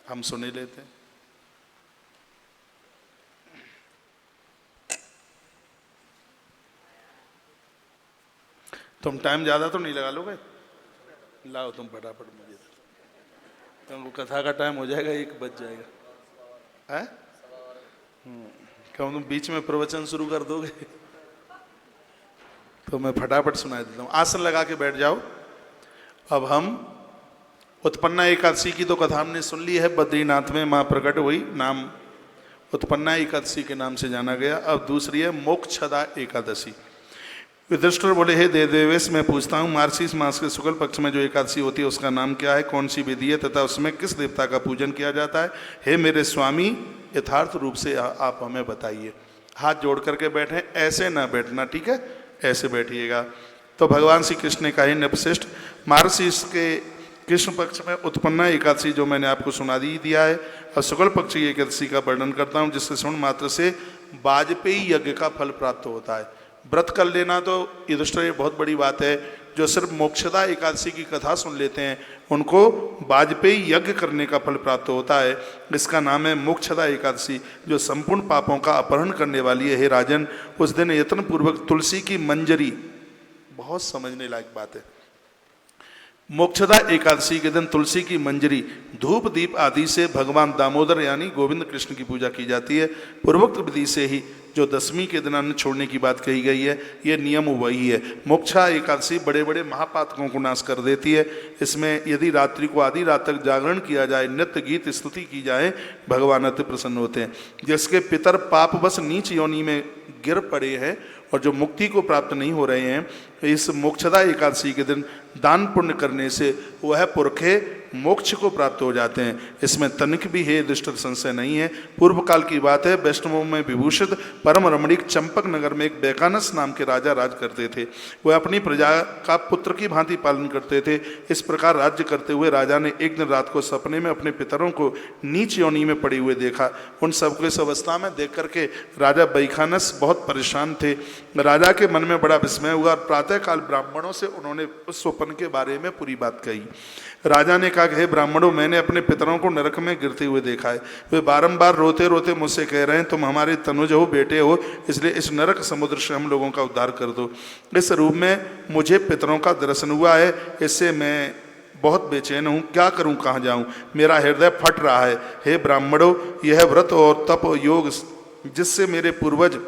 हम सुने लेते हैं। तुम टाइम ज़्यादा तो नहीं लगा लोगे? लाओ तुम फटाफट मुझे, तुमको कथा का टाइम हो जाएगा, 1 बज जाएगा। है क्या तुम बीच में प्रवचन शुरू कर दोगे? तो मैं फटाफट सुना देता हूँ। आसन लगा के बैठ जाओ। अब हम उत्पन्ना एकादशी की तो कथा हमने सुन ली है। बद्रीनाथ में माँ प्रकट हुई, नाम उत्पन्ना एकादशी के नाम से जाना गया। अब दूसरी है मोक्षदा एकादशी। युधिष्ठिर बोले, हे देवेश मैं पूछता हूँ, मार्गशीर्ष मास के शुक्ल पक्ष में जो एकादशी होती है उसका नाम क्या है, कौन सी विधि है तथा उसमें किस देवता का पूजन किया जाता है? हे मेरे स्वामी यथार्थ रूप से आप हमें बताइए। हाथ जोड़ करके बैठे, ऐसे ना बैठना, ठीक है? ऐसे बैठिएगा। तो भगवान श्री कृष्ण ने कहा, नृपश्रेष्ठ मार्गशीर्ष के कृष्ण पक्ष में उत्पन्ना एकादशी जो मैंने आपको सुना दिया है, और शुक्ल पक्ष की एकादशी का वर्णन करता हूँ जिसके श्रवण मात्र से वाजपेयी यज्ञ का फल प्राप्त होता है। व्रत कर लेना तो युधिष्ठिर बहुत बड़ी बात है। जो सिर्फ मोक्षदा एकादशी की कथा सुन लेते हैं उनको वाजपेयी यज्ञ करने का फल प्राप्त होता है। इसका नाम है मोक्षदा एकादशी, जो संपूर्ण पापों का अपहरण करने वाली है। हे राजन, उस दिन यत्न पूर्वक तुलसी की मंजरी, बहुत समझने लायक बात है, मोक्षदा एकादशी के दिन तुलसी की मंजरी, धूप दीप आदि से भगवान दामोदर यानी गोविंद कृष्ण की पूजा की जाती है। पूर्वोक्त विधि से ही जो दशमी के दिन अन्न छोड़ने की बात कही गई है, ये नियम वही है। मोक्षा एकादशी बड़े बड़े महापातकों को नाश कर देती है। इसमें यदि रात्रि को आधी रात तक जागरण किया जाए, नृत्य गीत स्तुति की जाए, भगवान अति प्रसन्न होते हैं। जिसके पितर पाप बस नीच योनि में गिर पड़े हैं और जो मुक्ति को प्राप्त नहीं हो रहे हैं, इस मोक्षदा एकादशी के दिन दान पुण्य करने से वह पुरखे मोक्ष को प्राप्त हो जाते हैं। इसमें तनिक भी है दुष्ट संशय नहीं है। पूर्व काल की बात है, वैष्णवों में विभूषित परम रमणीक चंपक नगर में एक बैकानस नाम के राजा राज करते थे। वह अपनी प्रजा का पुत्र की भांति पालन करते थे। इस प्रकार राज्य करते हुए राजा ने एक दिन रात को सपने में अपने पितरों को नीच योनि में पड़े हुए देखा। उन सबको इस अवस्था में देख करके राजा बैखानस बहुत परेशान थे। राजा के मन में बड़ा विस्मय हुआ और प्रातःकाल ब्राह्मणों से उन्होंने उस स्वप्न के बारे में पूरी बात कही। राजा ने कहा, हे ब्राह्मणों, मैंने अपने पितरों को नरक में गिरते हुए देखा है। वे बारंबार रोते रोते मुझसे कह रहे हैं, तुम हमारे तनुज हो, बेटे हो, इसलिए इस नरक समुद्र से हम लोगों का उद्धार कर दो। इस रूप में मुझे पितरों का दर्शन हुआ है, इससे मैं बहुत बेचैन हूँ। क्या करूँ, कहाँ जाऊँ, मेरा हृदय फट रहा है। हे ब्राह्मणों, यह व्रत और तप योग जिससे मेरे पूर्वज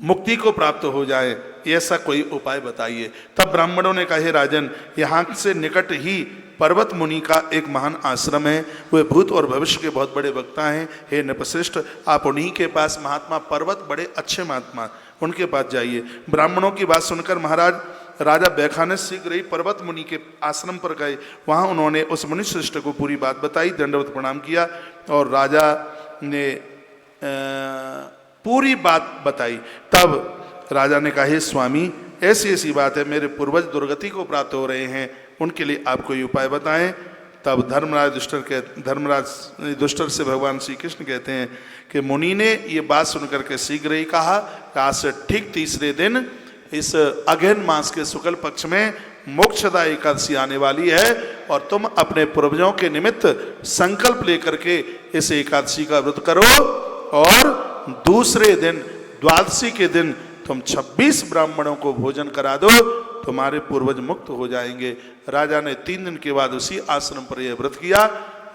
मुक्ति को प्राप्त हो जाए, ऐसा कोई उपाय बताइए। तब ब्राह्मणों ने कहा, हे राजन, यहाँ से निकट ही पर्वत मुनि का एक महान आश्रम है। वे भूत और भविष्य के बहुत बड़े वक्ता हैं। हे नृपश्रेष्ठ, आप उन्हीं के पास, महात्मा पर्वत बड़े अच्छे महात्मा, उनके पास जाइए। ब्राह्मणों की बात सुनकर महाराज राजा बैखानस शीघ्र ही पर्वत मुनि के आश्रम पर गए। वहाँ उन्होंने उस मुनि श्रेष्ठ को पूरी बात बताई, दंडवत प्रणाम किया और राजा ने पूरी बात बताई। तब राजा ने कहा, हे स्वामी, ऐसी ऐसी बात है, मेरे पूर्वज दुर्गति को प्राप्त हो रहे हैं, उनके लिए आप कोई उपाय बताएं। तब धर्मराज दुष्टर से भगवान श्री कृष्ण कहते हैं कि मुनि ने ये बात सुनकर के शीघ्र ही कहा कि आज से ठीक तीसरे दिन इस अगहन मास के शुक्ल पक्ष में मोक्षदा एकादशी आने वाली है और तुम अपने पूर्वजों के निमित्त संकल्प लेकर के इस एकादशी का व्रत करो और दूसरे दिन द्वादशी के दिन तुम 26 ब्राह्मणों को भोजन करा दो, तुम्हारे पूर्वज मुक्त हो जाएंगे। राजा ने 3 दिन के बाद उसी आश्रम पर यह व्रत किया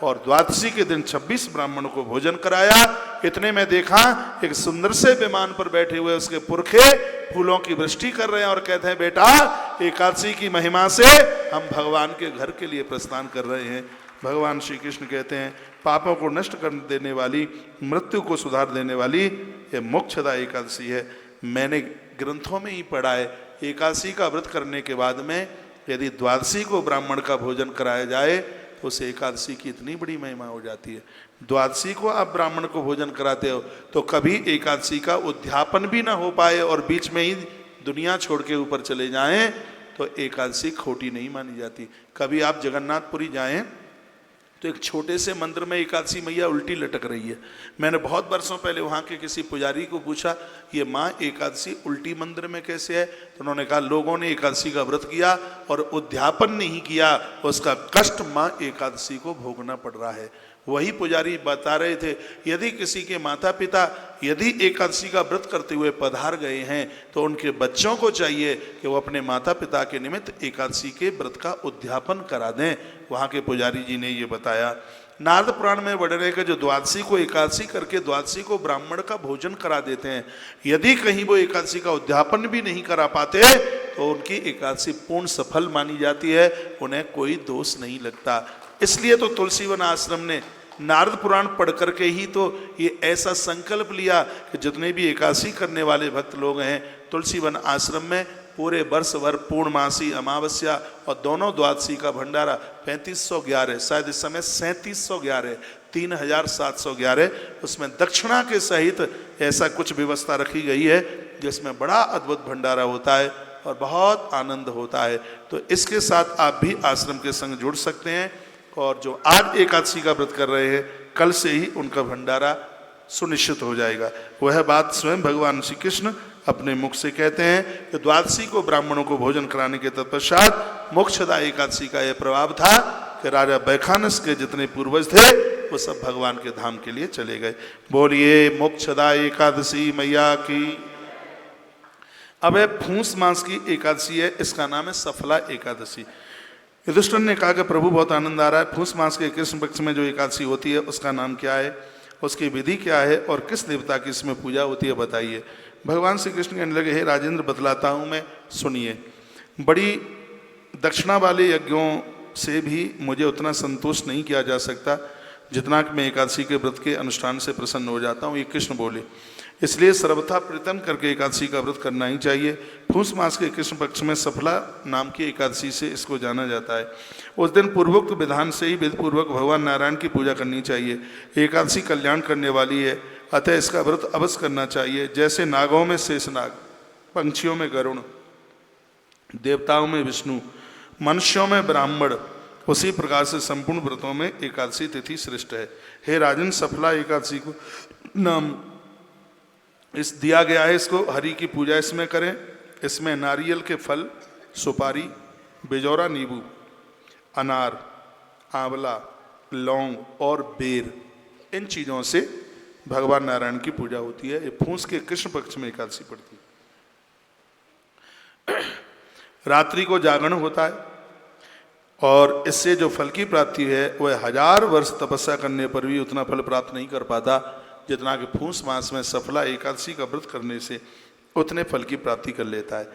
और द्वादशी के दिन 26 ब्राह्मणों को भोजन कराया। इतने में देखा एक सुंदर से विमान पर बैठे हुए उसके पुरखे फूलों की वृष्टि कर रहे हैं और कहते हैं, बेटा, एकादशी की महिमा से हम भगवान के घर के लिए प्रस्थान कर रहे हैं। भगवान श्री कृष्ण कहते हैं, पापों को नष्ट कर देने वाली, मृत्यु को सुधार देने वाली ये मोक्षदा एकादशी है। मैंने ग्रंथों में ही पढ़ा है, एकादशी का व्रत करने के बाद में यदि द्वादशी को ब्राह्मण का भोजन कराया जाए तो उस एकादशी की इतनी बड़ी महिमा हो जाती है। द्वादशी को आप ब्राह्मण को भोजन कराते हो तो कभी एकादशी का उद्यापन भी ना हो पाए और बीच में ही दुनिया छोड़ के ऊपर चले जाएं तो एकादशी खोटी नहीं मानी जाती। कभी आप जगन्नाथपुरी जाएं तो एक छोटे से मंदिर में एकादशी मैया उल्टी लटक रही है। मैंने बहुत वर्षों पहले वहाँ के किसी पुजारी को पूछा, ये माँ एकादशी उल्टी मंदिर में कैसे है? तो उन्होंने कहा, लोगों ने एकादशी का व्रत किया और उद्यापन नहीं किया, उसका कष्ट माँ एकादशी को भोगना पड़ रहा है। वही पुजारी बता रहे थे, यदि किसी के माता पिता यदि एकादशी का व्रत करते हुए पधार गए हैं तो उनके बच्चों को चाहिए कि वो अपने माता पिता के निमित्त एकादशी के व्रत का उद्यापन करा दें। वहाँ के पुजारी जी ने ये बताया। नारद पुराण में वर्णन है कि जो द्वादशी को एकादशी करके द्वादशी को ब्राह्मण का भोजन करा देते हैं, यदि कहीं वो एकादशी का उद्यापन भी नहीं करा पाते तो उनकी एकादशी पूर्ण सफल मानी जाती है, उन्हें कोई दोष नहीं लगता। इसलिए तो तुलसीवन आश्रम ने नारद पुराण पढ़ करके ही तो ये ऐसा संकल्प लिया कि जितने भी एकादशी करने वाले भक्त लोग हैं तुलसीवन आश्रम में पूरे वर्ष भर पूर्णमासी, अमावस्या और दोनों द्वादशी का भंडारा 3511, शायद इस समय 3711, 3711, उसमें दक्षिणा के सहित ऐसा कुछ व्यवस्था रखी गई है जिसमें बड़ा अद्भुत भंडारा होता है और बहुत आनंद होता है। तो इसके साथ आप भी आश्रम के संग जुड़ सकते हैं और जो आज एकादशी का व्रत कर रहे हैं कल से ही उनका भंडारा सुनिश्चित हो जाएगा। वह बात स्वयं भगवान श्री कृष्ण अपने मुख से कहते हैं कि द्वादशी को ब्राह्मणों को भोजन कराने के तत्पश्चात मोक्षदा एकादशी का यह प्रभाव था कि राजा बैखानस के जितने पूर्वज थे वो सब भगवान के धाम के लिए चले गए। बोलिए मोक्षदा एकादशी मैया की। अब है फूस मास की एकादशी है, इसका नाम है सफला एकादशी। युधिष्ठिर ने कहा कि प्रभु बहुत आनंद आ रहा है, पूस मास के कृष्ण पक्ष में जो एकादशी होती है उसका नाम क्या है, उसकी विधि क्या है और किस देवता की इसमें पूजा होती है बताइए। भगवान श्री कृष्ण कहने लगे, हे राजेंद्र बतलाता हूँ मैं, सुनिए। बड़ी दक्षिणा वाले यज्ञों से भी मुझे उतना संतोष नहीं किया जा सकता जितना कि मैं एकादशी के व्रत के अनुष्ठान से प्रसन्न हो जाता हूँ, ये कृष्ण बोले। इसलिए सर्वथा प्रयत्न करके एकादशी का व्रत करना ही चाहिए। पूस मास के कृष्ण पक्ष में सफला नाम की एकादशी से इसको जाना जाता है। उस दिन पूर्वोक्त विधान से ही विधिपूर्वक भगवान नारायण की पूजा करनी चाहिए। एकादशी कल्याण करने वाली है, अतः इसका व्रत अवश्य करना चाहिए। जैसे नागों में शेषनाग, पंछियों में गरुण, देवताओं में विष्णु, मनुष्यों में ब्राह्मण, उसी प्रकार से संपूर्ण व्रतों में एकादशी तिथि श्रेष्ठ है। हे राजन, सफला एकादशी को नाम इस दिया गया है, इसको हरि की पूजा इसमें करें। इसमें नारियल के फल, सुपारी, बेजौरा नींबू, अनार, आंवला, लौंग और बेर, इन चीज़ों से भगवान नारायण की पूजा होती है। ये पूस के कृष्ण पक्ष में एकादशी पड़ती है। रात्रि को जागरण होता है और इससे जो फल की प्राप्ति है वह 1000 वर्ष तपस्या करने पर भी उतना फल प्राप्त नहीं कर पाता जितना कि पूस मास में सफला एकादशी का व्रत करने से उतने फल की प्राप्ति कर लेता है।